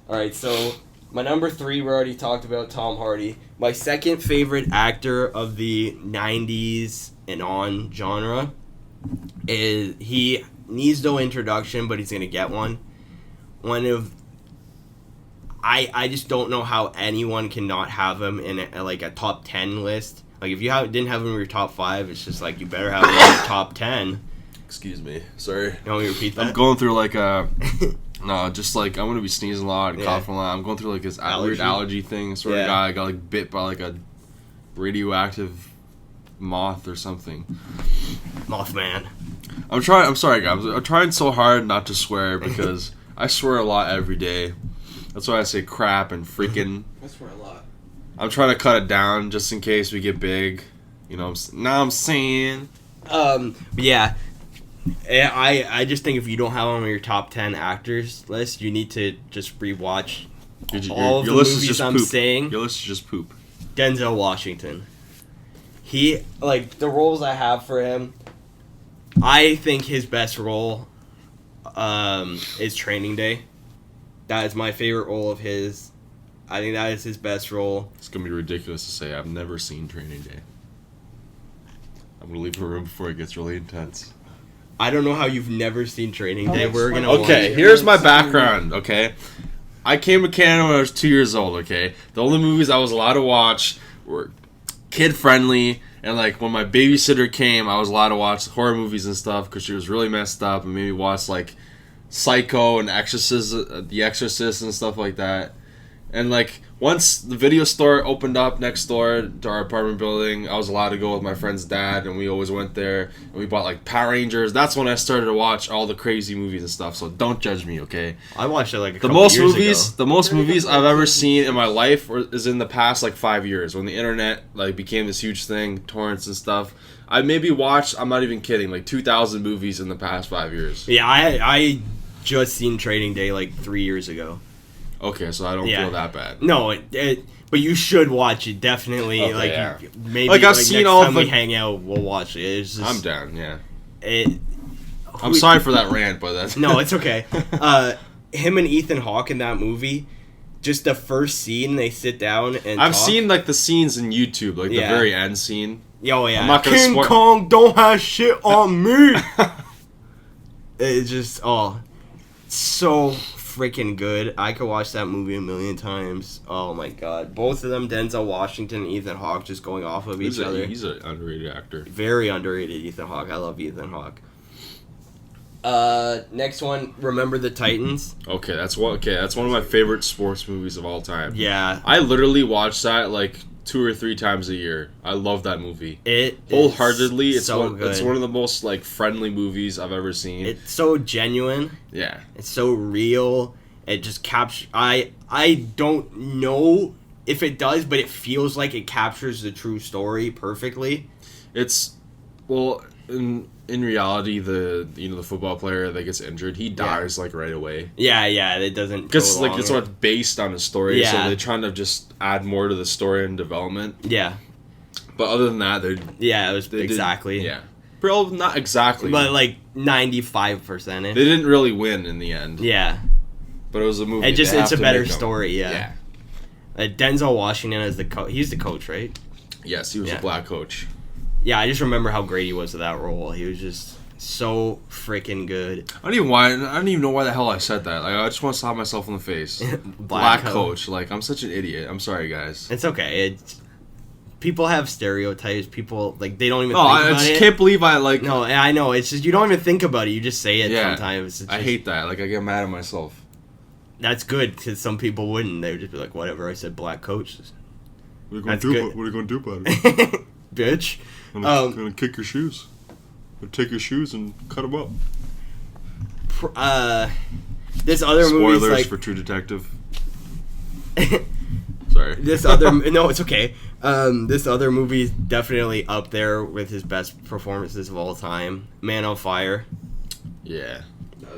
right, so. My number 3, we already talked about Tom Hardy. My second favorite actor of the 90s and on genre he needs no introduction, but he's going to get one. I just don't know how anyone can not have him in a top 10 list. Like if you didn't have him in your top 5, it's just like you better have him in your top 10. Excuse me. Sorry. You want me to repeat that? I'm going through like a... No, just like I'm gonna be sneezing a lot and coughing a lot. I'm going through like this weird allergy thing. Sort of guy got like bit by like a radioactive moth or something. Mothman. I'm sorry, guys. I'm trying so hard not to swear because I swear a lot every day. That's why I say crap and freaking. I swear a lot. I'm trying to cut it down just in case we get big. You know, I'm saying. Yeah. I just think if you don't have them on your top 10 actors list, you need to just rewatch all of the movies I'm saying. Your list is just poop. Denzel Washington. He, like, the roles I have for him, I think his best role is Training Day. That is my favorite role of his. I think that is his best role. It's gonna be ridiculous to say I've never seen Training Day. I'm gonna leave the room before it gets really intense. I don't know how you've never seen Training Oh, Day. that's We're fine. gonna watch Okay, it. here's my background, okay? I came to Canada when I was 2 years old, okay? The only movies I was allowed to watch were kid-friendly, and, like, when my babysitter came, I was allowed to watch horror movies and stuff because she was really messed up, and maybe watch, like, Psycho and The Exorcist and stuff like that. And, like, once the video store opened up next door to our apartment building, I was allowed to go with my friend's dad, and we always went there, and we bought, like, Power Rangers. That's when I started to watch all the crazy movies and stuff, so don't judge me, okay? I watched it like a The couple most years movies, ago. the most movies I've ever seen in my life is in the past, like, 5 years, when the internet, like, became this huge thing, torrents and stuff. I maybe watched, I'm not even kidding, like, 2,000 movies in the past 5 years. Yeah, I just seen Training Day like 3 years ago. Okay, so I don't feel that bad. No, but you should watch it definitely. Okay, like yeah. maybe Like, I've seen next all time the- we hang out, we'll watch it. It's just, I'm down, yeah. It, I'm sorry for that rant, but that's... No, it's okay. Him and Ethan Hawke in that movie, just the first scene, they sit down and I've talk. seen, like, the scenes in YouTube, like, Yeah. the very end scene. Oh yeah, I'm not gonna King spoil- Kong don't have shit on me. It's just so freaking good. I could watch that movie a million times. Oh my god, both of them, Denzel Washington and Ethan Hawke, just going off of each other. He's an underrated actor. Very underrated, Ethan Hawke. I love Ethan Hawke. Next one, Remember the Titans. Okay, that's one of my favorite sports movies of all time. Yeah, I literally watch that, like, 2 or 3 times a year. I love that movie. it Wholeheartedly, is it's so one, good. it's one of the most, like, friendly movies I've ever seen. It's so genuine. Yeah. It's so real. It just captures. I don't know if it does, but it feels like it captures the true story perfectly. It's, well, in reality, the football player that gets injured, he dies, like, right away. Yeah, it doesn't. Because, go like, along it's with- not based on a story, so Yeah. they're trying to just add more to the story and development. Yeah, But other than that, they it was did- exactly. yeah. Well, not exactly. But like 95%. They didn't really win in the end. Yeah, But it was a movie. it just They it's have a to better make them. story. Yeah. Denzel Washington as the coach. He's the coach, right? Yes, he was Yeah. a black coach. Yeah, I just remember how great he was at that role. He was just so freaking good. I don't even know why the hell I said that. Like, I just want to slap myself in the face. Black coach. Like, I'm such an idiot. I'm sorry, guys. It's okay. People have stereotypes. People like they don't even. No, think I about just it. can't believe I like. No, I know. It's just you don't even think about it. You just say it Yeah. sometimes. It's I just- hate that. Like, I get mad at myself. That's good because some people wouldn't. They would just be like, "Whatever." I said black coach. What are you That's good. What are you gonna do about it? Bitch. I'm gonna kick your shoes. I'm gonna take your shoes and cut them up. This other Spoilers movie's like for True Detective. Sorry. this other. No, it's okay. This other movie's definitely up there with his best performances of all time. Man on Fire. Yeah.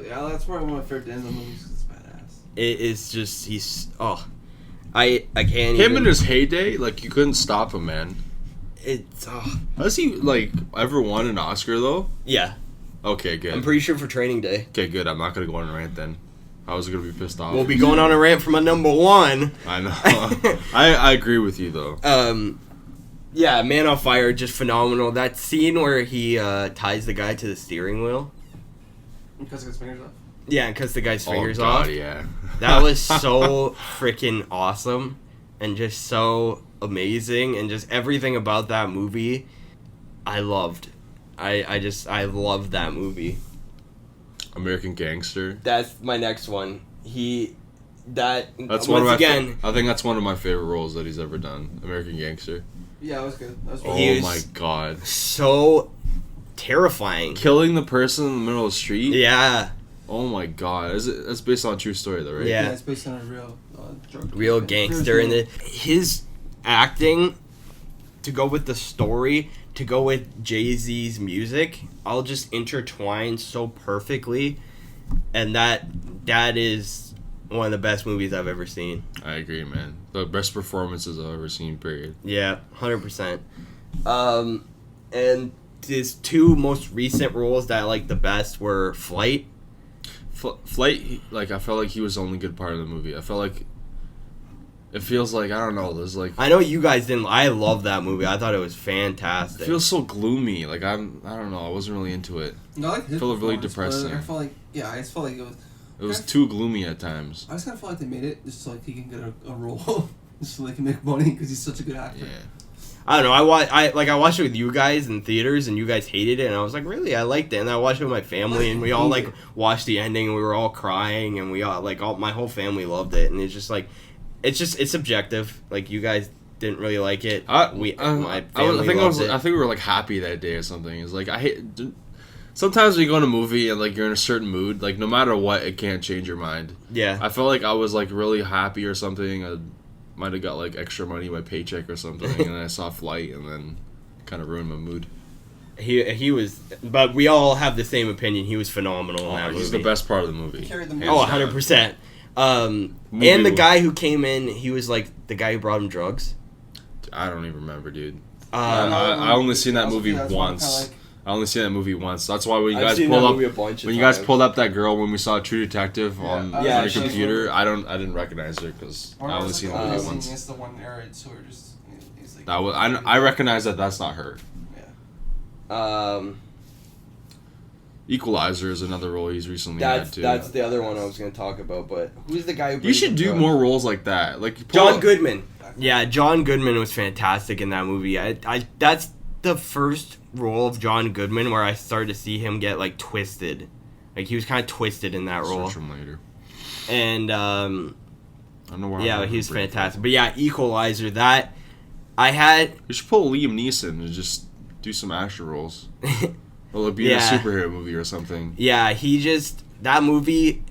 Yeah, that's probably one of my favorite Denzel movies. 'Cause it's badass. It is just I can't. Him even, in his heyday, like, you couldn't stop him, man. It's Has he, like, ever won an Oscar, though? yeah. Okay, good. I'm pretty sure for Training Day. Okay, good. I'm not gonna go on a rant then. I was gonna be pissed off. We'll be going on a rant from a number one. I know. I agree with you though. Yeah, Man on Fire, just phenomenal. That scene where he ties the guy to the steering wheel. Because of his fingers off. Yeah, and cuts the guy's fingers oh, God, off. Yeah. That was so freaking awesome, and just so amazing, and just everything about that movie, I loved. I loved that movie. American Gangster. That's my next one. That's once one of my. again. I think that's one of my favorite roles that he's ever done. American Gangster. Yeah, it was good. That was Oh He was- my God. So terrifying. Killing the person in the middle of the street. Yeah, Oh my God. That's based on a true story though, right? Yeah. it's based on a real drug. real Yeah. gangster, and his acting to go with the story, to go with Jay-Z's music, all just intertwine so perfectly, and that is one of the best movies I've ever seen. I agree, man. The best performances I've ever seen. Period. Yeah, 100%. And his two most recent roles that I like the best were Flight. Flight, like, I felt like he was the only good part of the movie. I felt like it feels like, I don't know, there's like, I know you guys didn't. I love that movie. I thought it was it fantastic. feels so gloomy. Like, I don't know, I wasn't really into it. No, I like his Felt really performance, but depressing. I felt like, I just felt like It was too gloomy at times. I just kind of felt like they made it just so like he can get a role, just so they can make money because he's such a good actor. Yeah. I don't know. I watched it with you guys in theaters, and you guys hated it, and I was like, really, I liked it. And I watched it with my family, and we all like watched the ending, and we were all crying, and we all my whole family loved it, and it's just like, it's subjective. Like, you guys didn't really like it. My family loved it. I think we were like happy that day or something. It's like, I hate. Sometimes when you go in a movie and like you're in a certain mood, like no matter what, it can't change your mind. Yeah. I felt like I was like really happy or something. I might have got like extra money in my paycheck or something, and then I saw Flight, and then kind of ruined my mood. He was, but we all have the same opinion. He was phenomenal in that movie. He's the best part of the movie. Carried the movie. Oh, 100%. And the guy who came in, he was like the guy who brought him drugs. I don't even remember, dude. I only seen that movie once. I only seen that movie once. That's why when you guys pulled up that girl when we saw True Detective on your computer, I didn't recognize her because I only seen the movie once. It's the one narrated, so we're just. He's like, That was I recognize that that's not her. Yeah. Equalizer is another role he's recently had too. That's the other one I was going to talk about. But who's the guy who? You should do more roles like that, like John Goodman. Yeah, John Goodman was fantastic in that movie. I that's the first role of John Goodman where I started to see him get like twisted. Like, he was kind of twisted in that role. Search him later. And I don't know where. yeah, he was fantastic. But yeah, Equalizer. That I had. You should pull Liam Neeson and just do some action roles. Or like be in a superhero movie or something. Yeah, that movie.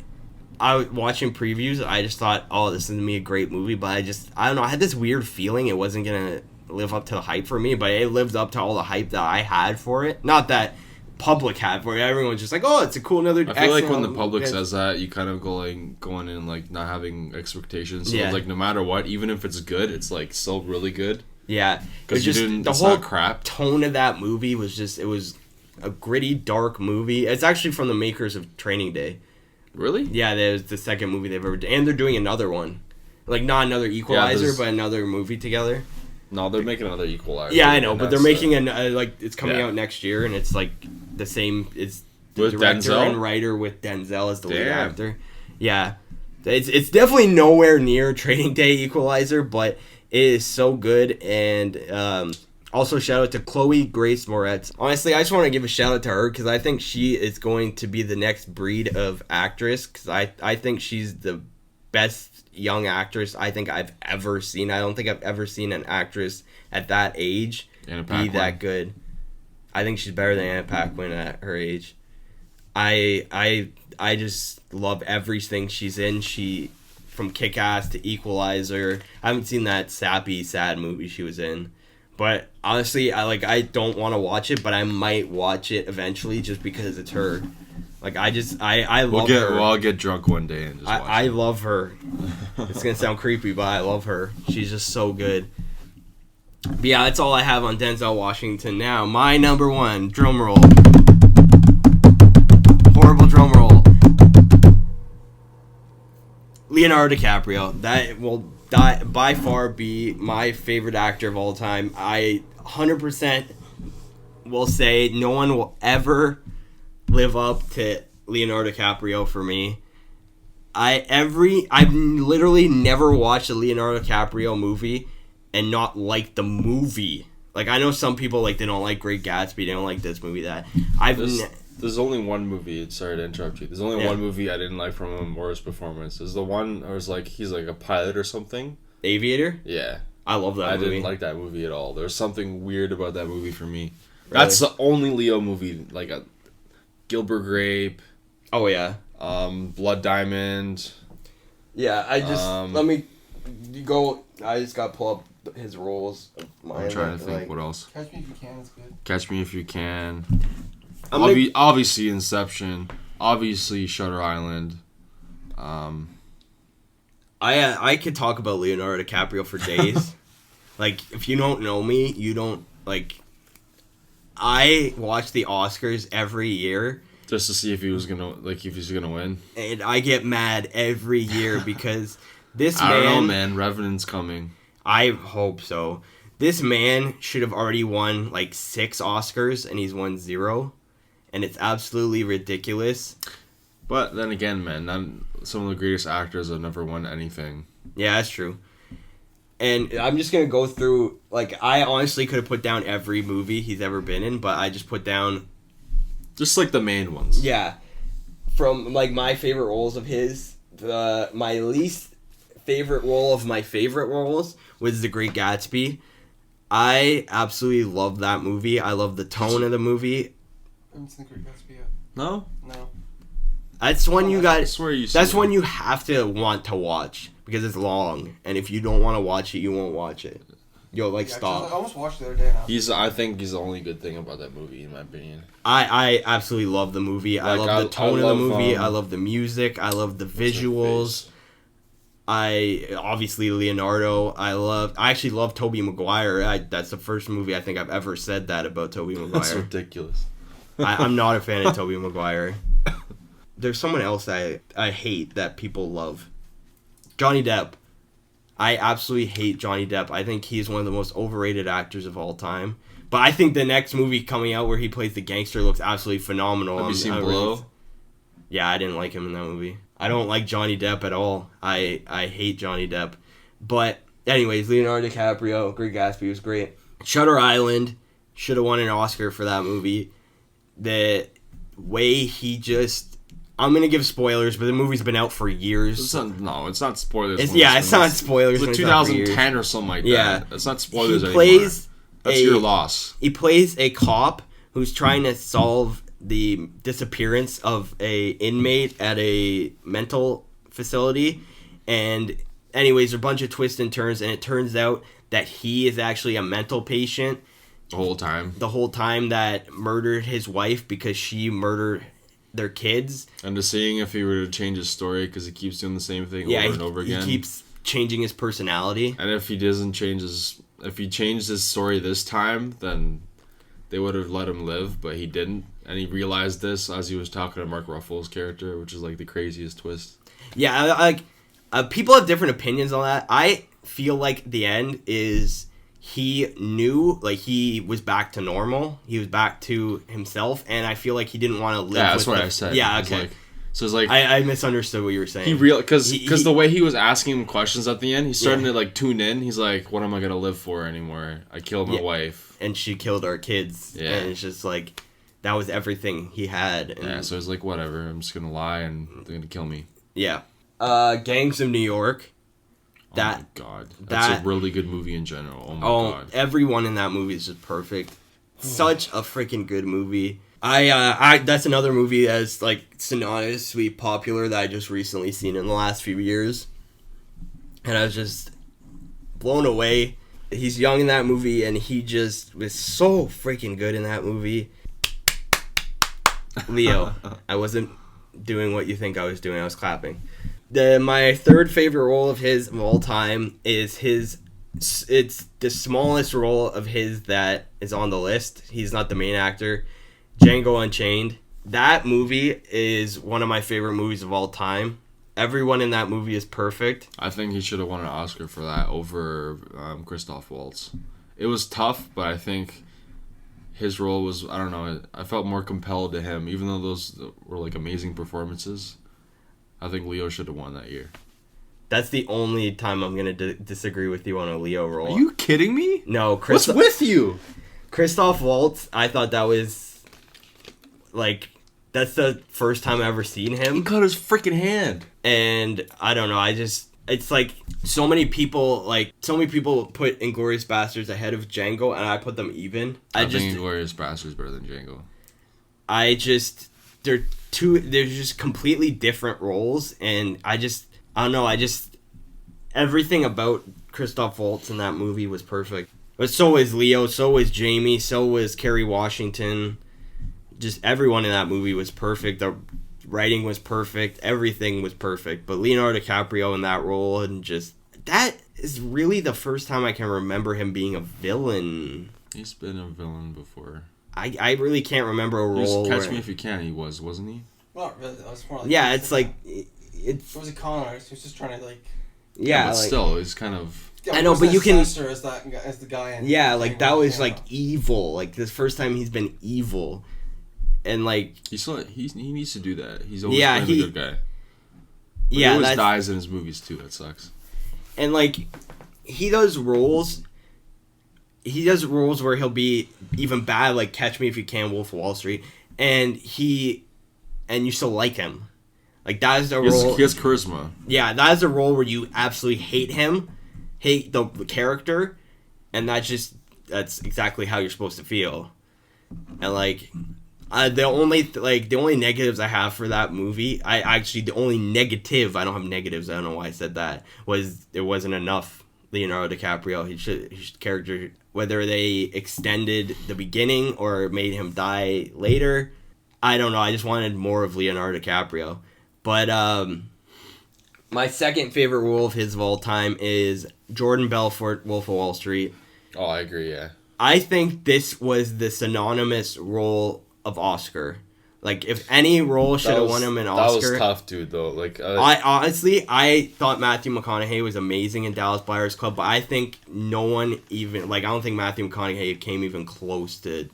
I was watching previews. I just thought, oh, this is gonna be a great movie. But I don't know. I had this weird feeling it wasn't gonna live up to the hype for me. But it lived up to all the hype that I had for it. Not that public had for it. Everyone's just like, oh, it's a cool another. I feel like when the public says that, you kind of going in like not having expectations. So like no matter what, even if it's good, it's like still really good. Yeah, because the whole crap tone of that movie was just it was a gritty, dark movie. It's actually from the makers of Training Day. Really? Yeah, that was the second movie they've ever done. And they're doing another one. Like, not another Equalizer, but another movie together. No, they're making another Equalizer. Yeah, I know, but they're making it's coming out next year, and it's like the same, it's the with director Denzel? And writer with Denzel as the lead actor. Yeah. It's definitely nowhere near Training Day Equalizer, but it is so good, and also, shout out to Chloe Grace Moretz. Honestly, I just want to give a shout out to her because I think she is going to be the next breed of actress. Because I think she's the best young actress I think I've ever seen. I don't think I've ever seen an actress at that age be that good. I think she's better than Anna Paquin at her age. I just love everything she's in. She from Kick-Ass to Equalizer. I haven't seen that sappy, sad movie she was in. But honestly, I don't want to watch it, but I might watch it eventually just because it's her. Like, I love her. I'll get drunk one day and just watch I love her. It's going to sound creepy, but I love her. She's just so good. But yeah, that's all I have on Denzel Washington now. My number one, drum roll. Horrible drum roll. Leonardo DiCaprio. That will by far be my favorite actor of all time. I 100% will say no one will ever live up to Leonardo DiCaprio for me. I've literally never watched a Leonardo DiCaprio movie and not like the movie. Like, I know some people like they don't like Great Gatsby, they don't like this movie, that. There's only one movie. Sorry to interrupt you. There's only one movie I didn't like from him or his performance. Is the one where he's like a pilot or something. Aviator? Yeah, I love that movie. I didn't like that movie at all. There's something weird about that movie for me. Really? That's the only Leo movie. Like a Gilbert Grape. Oh yeah. Blood Diamond. Yeah, I just let me go. I just got to pull up his roles. I'm trying to think what else. Catch Me If You Can is good. Catch Me If You Can. Obviously Inception. Obviously Shutter Island. I could talk about Leonardo DiCaprio for days. Like, if you don't know me, you don't like. I watch the Oscars every year, Just to see if he was gonna if he's gonna win. And I get mad every year because this I man... don't know, man. Revenant's coming. I hope so. This man should have already won, 6 Oscars, and he's won 0. And it's absolutely ridiculous. But then again, man, some of the greatest actors have never won anything. Yeah, that's true. And I'm just going to go through, I honestly could have put down every movie he's ever been in, but I just put down... Just, the main ones. Yeah. From, my favorite roles of his, my least favorite role of my favorite roles was The Great Gatsby. I absolutely love that movie. I love the tone of the movie. I haven't seen The Great Gatsby yet. No? No. That's one you got. I swear you. That's one you have to want to watch because it's long, and if you don't want to watch it, you won't watch it. You'll stop. I almost watched it the other day. Now. I think he's the only good thing about that movie, in my opinion. I absolutely love the movie. I love the tone of the movie. I love the music. I love the visuals. Obviously Leonardo. I actually love Tobey Maguire. That's the first movie I think I've ever said that about Tobey Maguire. That's ridiculous. I'm not a fan of Tobey Maguire. There's someone else I hate that people love. Johnny Depp. I absolutely hate Johnny Depp. I think he's one of the most overrated actors of all time. But I think the next movie coming out where he plays the gangster looks absolutely phenomenal. Have you seen Blow? Yeah, I didn't like him in that movie. I don't like Johnny Depp at all. I hate Johnny Depp. But anyways, Leonardo DiCaprio, Great Gatsby was great. Shutter Island should have won an Oscar for that movie. The way he just... I'm going to give spoilers, but the movie's been out for years. It's not spoilers. It's not spoilers. It's like 2010 or something like that. Yeah. It's not spoilers anymore. That's your loss. He plays a cop who's trying to solve the disappearance of a inmate at a mental facility. And anyways, a bunch of twists and turns, and it turns out that he is actually a mental patient. The whole time that murdered his wife because she murdered their kids. And to seeing if he were to change his story because he keeps doing the same thing over and over again. He keeps changing his personality. And if he changed his story this time, then they would have let him live, but he didn't. And he realized this as he was talking to Mark Ruffalo's character, which is the craziest twist. Yeah, people have different opinions on that. I feel like the end is he knew, he was back to normal. He was back to himself, and I feel like he didn't want to live. Yeah, that's what I said. Yeah, okay. So it's I misunderstood what you were saying. He because the way he was asking him questions at the end, he's starting to tune in. He's like, "What am I gonna live for anymore? I killed my wife, and she killed our kids." Yeah, and it's just that was everything he had. And so it's whatever. I'm just gonna lie, and they're gonna kill me. Yeah. Gangs of New York. Oh my god, that's a really good movie in general. Oh my god, everyone in that movie is just perfect. Such a freaking good movie. That's another movie that's synonymously popular that I just recently seen in the last few years, and I was just blown away. He's young in that movie, and he just was so freaking good in that movie. Leo, I wasn't doing what you think I was doing. I was clapping. My third favorite role of his of all time is it's the smallest role of his that is on the list. He's not the main actor. Django Unchained. That movie is one of my favorite movies of all time. Everyone in that movie is perfect. I think he should have won an Oscar for that over Christoph Waltz. It was tough, but I think his role was, I don't know, I felt more compelled to him, even though those were amazing performances. I think Leo should have won that year. That's the only time I'm going to disagree with you on a Leo role. Are you kidding me? No. What's with you? Christoph Waltz, I thought that was, that's the first time I ever seen him. He cut his freaking hand. And I don't know, it's so many people put Inglourious Basterds ahead of Django, and I put them even. I think Inglourious Basterds is better than Django. They're just completely different roles, and I don't know, everything about Christoph Waltz in that movie was perfect. But so was Leo, so was Jamie, so was Kerry Washington. Just everyone in that movie was perfect. The writing was perfect. Everything was perfect. But Leonardo DiCaprio in that role, and that is really the first time I can remember him being a villain. He's been a villain before. I really can't remember a role. Catch Me If You Can. He wasn't he? Not really. It was more like Yeah, it's like it was a con artist. He was just trying to like. Yeah, but like, still, it's kind of. Yeah, I know, but you can. As the guy. Yeah, like that was like evil. Like this first time he's been evil, and like he needs to do that. He's always been a good guy. But he always dies in his movies too. That sucks. And like, he does roles. He does roles where he'll be even bad, like Catch Me If You Can, Wolf of Wall Street, and you still like him. Like that is the role. He has charisma. Yeah, that is a role where you absolutely hate him, hate the character, and that's exactly how you're supposed to feel. And like, the only negatives I have for that movie, the only negative, I don't have negatives, I don't know why I said that, was there wasn't enough Leonardo DiCaprio. His character, whether they extended the beginning or made him die later, I don't know. I just wanted more of Leonardo DiCaprio. But my second favorite role of his of all time is Jordan Belfort, Wolf of Wall Street. Oh, I agree, yeah. I think this was the synonymous role of Oscar. Like, if any role should have won him an Oscar. That was tough, dude, though. Like, I thought Matthew McConaughey was amazing in Dallas Buyers Club, but I think no one even, like, I don't think Matthew McConaughey came even close to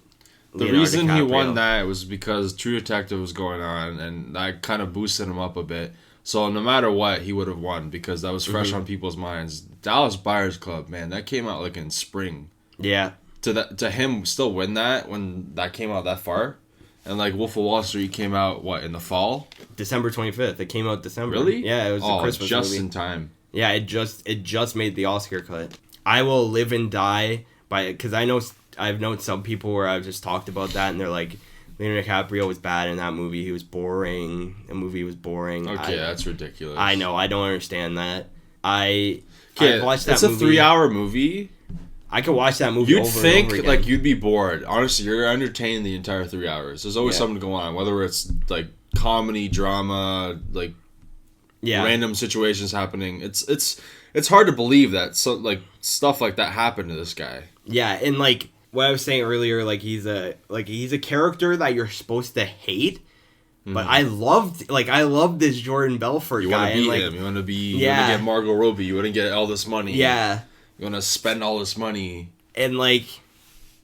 the reason he won that was because True Detective was going on, and that kind of boosted him up a bit. So no matter what, he would have won because that was fresh on people's minds. Dallas Buyers Club, man, that came out like in spring. Yeah. To him still win that when that came out that far, and like Wolf of Wall Street came out in the fall, December 25th. It came out December. Really? Yeah, it was a Christmas just movie. in time. Yeah, it just made the Oscar cut. I will live and die by, because I've known some people where I've just talked about that and they're like, Leonardo DiCaprio was bad in that movie. He was boring. The movie was boring. Okay, that's ridiculous. I know. I don't understand that. I watched that movie. It's a 3-hour movie. I could watch that movie over and over again. Like, you'd be bored. Honestly, you're entertained the entire 3 hours. There's always something going on, whether it's, like, comedy, drama, like, random situations happening. It's hard to believe that, stuff like that happened to this guy. Yeah, and, like, what I was saying earlier, like, he's a character that you're supposed to hate. But I loved this Jordan Belfort guy. You want to beat him. You want to get Margot Robbie. You want to get all this money. Yeah. You want to spend all this money. And, like,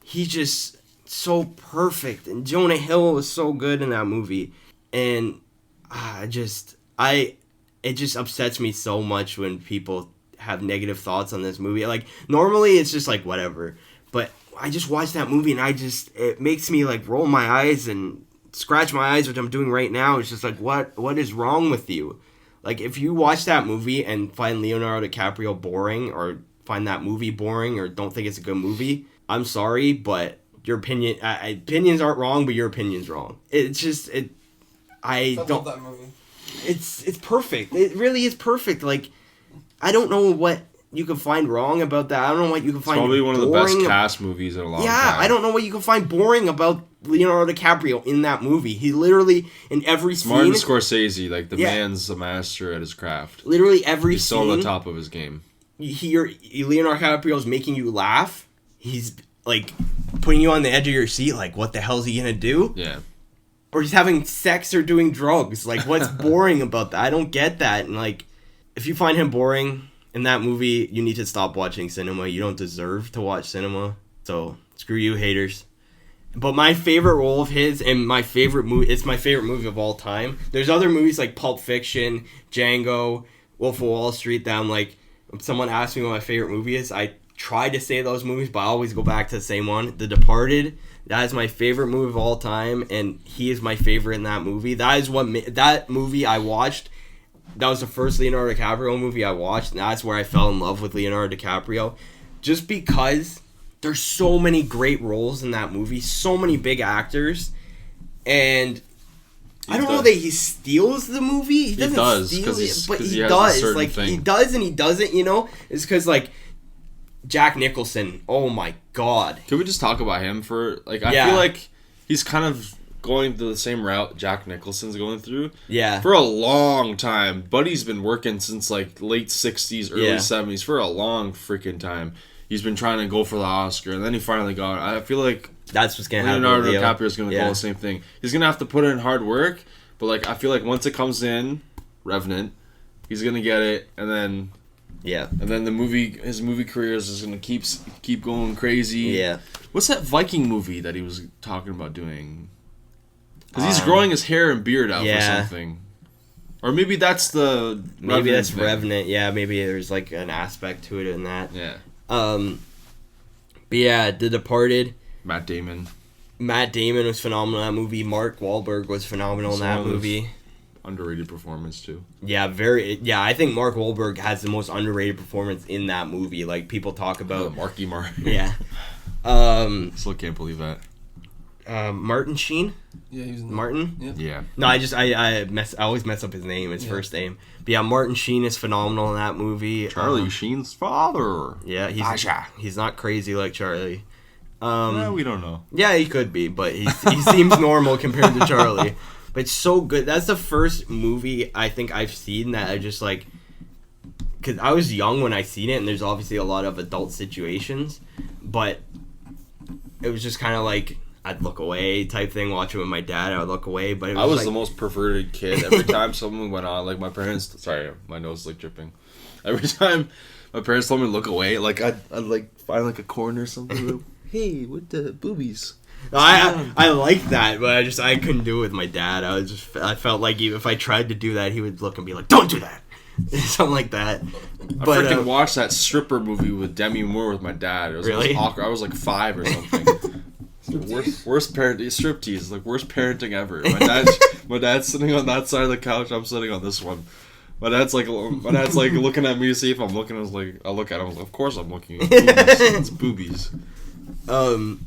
he's just so perfect. And Jonah Hill was so good in that movie. And it just upsets me so much when people have negative thoughts on this movie. Like, normally it's just, like, whatever. But I just watched that movie and it makes me, like, roll my eyes and scratch my eyes, which I'm doing right now. It's just like, what is wrong with you? Like, if you watch that movie and find Leonardo DiCaprio boring or find that movie boring or don't think it's a good movie, I'm sorry, but your opinions aren't wrong, but your opinion's wrong. It's just I love that movie. It's perfect. It really is perfect. Like, I don't know what you can find wrong about that. I don't know what you can find. It's probably one of the best cast movies in a long time. Yeah, I don't know what you can find boring about Leonardo DiCaprio in that movie. He literally, in every scene... Martin Scorsese, like, the man's a master at his craft. Literally every He's scene... still on the top of his game. Leonardo DiCaprio's making you laugh. He's, like, putting you on the edge of your seat, like, what the hell's he gonna do? Yeah. Or he's having sex or doing drugs. Like, what's boring about that? I don't get that. And, like, if you find him boring in that movie, you need to stop watching cinema. You don't deserve to watch cinema. So, screw you, haters. But my favorite role of his and my favorite movie, it's my favorite movie of all time. There's other movies like Pulp Fiction, Django, Wolf of Wall Street that I'm like, when someone asks me what my favorite movie is, I try to say those movies, but I always go back to the same one. The Departed, that is my favorite movie of all time, and he is my favorite in that movie. That is that movie I watched. That was the first Leonardo DiCaprio movie I watched, and that's where I fell in love with Leonardo DiCaprio. Just because there's so many great roles in that movie, so many big actors, and I don't know that he steals the movie. He doesn't steal it, but he does. Like, he does and he doesn't, you know? It's because, like, Jack Nicholson, oh my god. Can we just talk about him for, like, I feel like he's kind of going through the same route Jack Nicholson's going through. Yeah. For a long time. Buddy's been working since, like, late 60s, early 70s, for a long freaking time. He's been trying to go for the Oscar, and then he finally got it. I feel like That's what's gonna happen. Leonardo with Leo. DiCaprio is gonna call the same thing. He's gonna have to put in hard work, but like I feel like once it comes in, Revenant, he's gonna get it, and then his movie career is just gonna keep going crazy. Yeah. What's that Viking movie that he was talking about doing? Because he's growing his hair and beard out for something. Or maybe that's the Revenant. Yeah, maybe there's like an aspect to it in that. Yeah. But yeah, The Departed. Matt Damon Was phenomenal in that movie. Mark Wahlberg was phenomenal in that movie. Underrated performance too. Yeah, I think Mark Wahlberg has the most underrated performance in that movie. Like people talk about Marky Mark. Yeah. Still can't believe that. Martin Sheen? Yeah, he was in Martin? Yeah. No, I always mess up his name, his first name. But yeah, Martin Sheen is phenomenal in that movie. Charlie Sheen's father. Yeah, he's not crazy like Charlie. We don't know. Yeah, he could be, but he seems normal compared to Charlie. But it's so good. That's the first movie I think I've seen that I just like... Because I was young when I seen it, and there's obviously a lot of adult situations. But it was just kind of like... I'd look away type thing, watching with my dad. I would look away, but I was the most perverted kid. Every time someone went on, like my parents. Sorry, my nose is like dripping. Every time my parents told me to look away, like I'd like find like a corner or something. Like, hey, what the boobies? No, I like that, but I couldn't do it with my dad. I felt like if I tried to do that, he would look and be like, "Don't do that," something like that. I freaking watched that stripper movie with Demi Moore with my dad. It was really awkward. I was like 5 or something. Worst parenting, striptease, like worst parenting ever. My dad's sitting on that side of the couch. I'm sitting on this one. My dad's like looking at me to see if I'm looking. I look at him. Of course I'm looking. It's boobies. But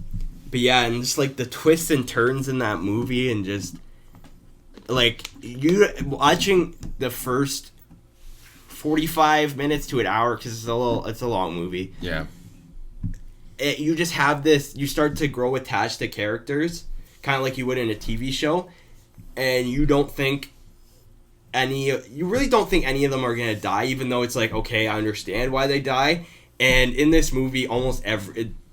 yeah, and just like the twists and turns in that movie, and just like you watching the first 45 minutes to an hour, because it's a long movie. Yeah. You just have this, you start to grow attached to characters, kind of like you would in a TV show, and you really don't think any of them are going to die, even though it's like, okay, I understand why they die. And in this movie, almost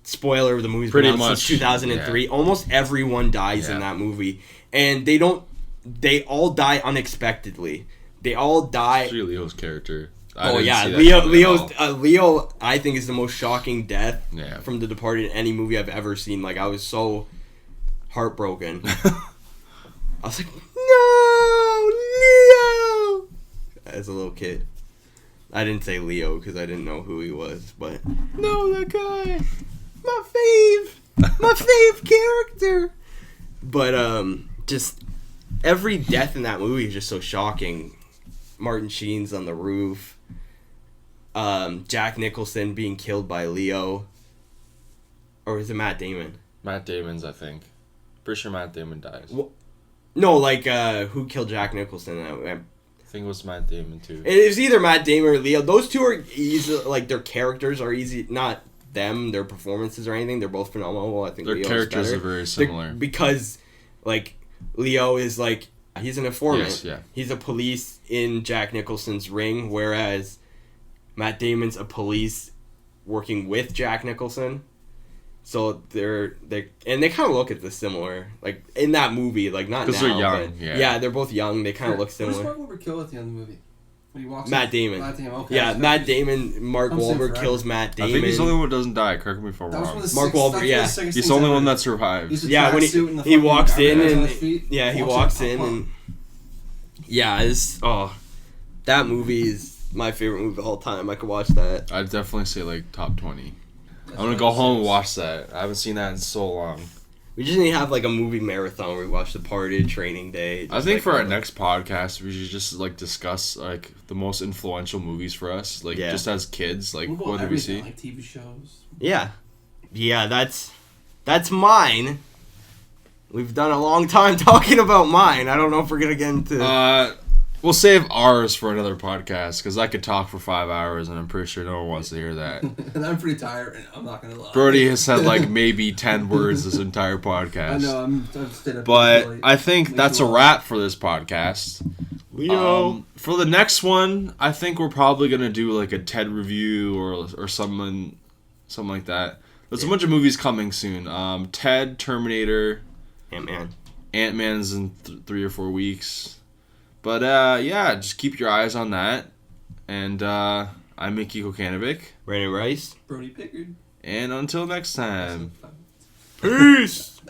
spoiler, the movie's been out since 2003, almost everyone dies in that movie. And they all die unexpectedly. They all die. Especially Leo's character. Leo, I think is the most shocking death from The Departed in any movie I've ever seen. Like, I was so heartbroken. I was like, no, Leo! As a little kid. I didn't say Leo because I didn't know who he was, but... No, that guy! My fave character! But, just... Every death in that movie is just so shocking. Martin Sheen's on the roof. Jack Nicholson being killed by Leo. Or is it Matt Damon? Matt Damon's, I think. Pretty sure Matt Damon dies. No, like, who killed Jack Nicholson? I think it was Matt Damon, too. It was either Matt Damon or Leo. Those two are easy, like, their characters are easy, not them, their performances or anything. They're both phenomenal. I think their characters are very similar. Because, like, Leo is, like, he's an informant. Yes, yeah. He's a police in Jack Nicholson's ring, whereas Matt Damon's a police working with Jack Nicholson. So they kind of look at this similar, like in that movie, like not now. Because they're young. Yeah, they're both young. They kind of look similar. Who's Mark Wahlberg kill at the end of the movie? When he walks Matt Damon. Matt Damon. Okay. Yeah, Matt Damon. Mark Wahlberg kills Matt Damon. I think he's the only one who doesn't die. Correct me if I'm wrong. Mark Wahlberg. Yeah, he's the only one that survives. Yeah, when he walks in and he walks in and that movie is my favorite movie of all time. I could watch that. I'd definitely say like top 20. I'm gonna go home and watch that. I haven't seen that in so long. We just need to have like a movie marathon where we watch Departed, Training Day. I think for our next podcast, we should just like discuss like the most influential movies for us, like just as kids. Like what did we see? Like TV shows. Yeah, that's mine. We've done a long time talking about mine. I don't know if we're gonna get into. We'll save ours for another podcast because I could talk for 5 hours and I'm pretty sure no one wants to hear that. And I'm pretty tired and I'm not going to lie. Brody has said like maybe 10 words this entire podcast. I know, I've stayed up. But I think that's a wrap for this podcast. Leo. For the next one, I think we're probably going to do like a TED review or something like that. There's a bunch of movies coming soon. Ted, Terminator, Ant-Man. Ant-Man's in 3 or 4 weeks. But yeah, just keep your eyes on that. And I'm Mickey Kokanovic. Brandon Rice. Brody Pickard. And until next time. Peace!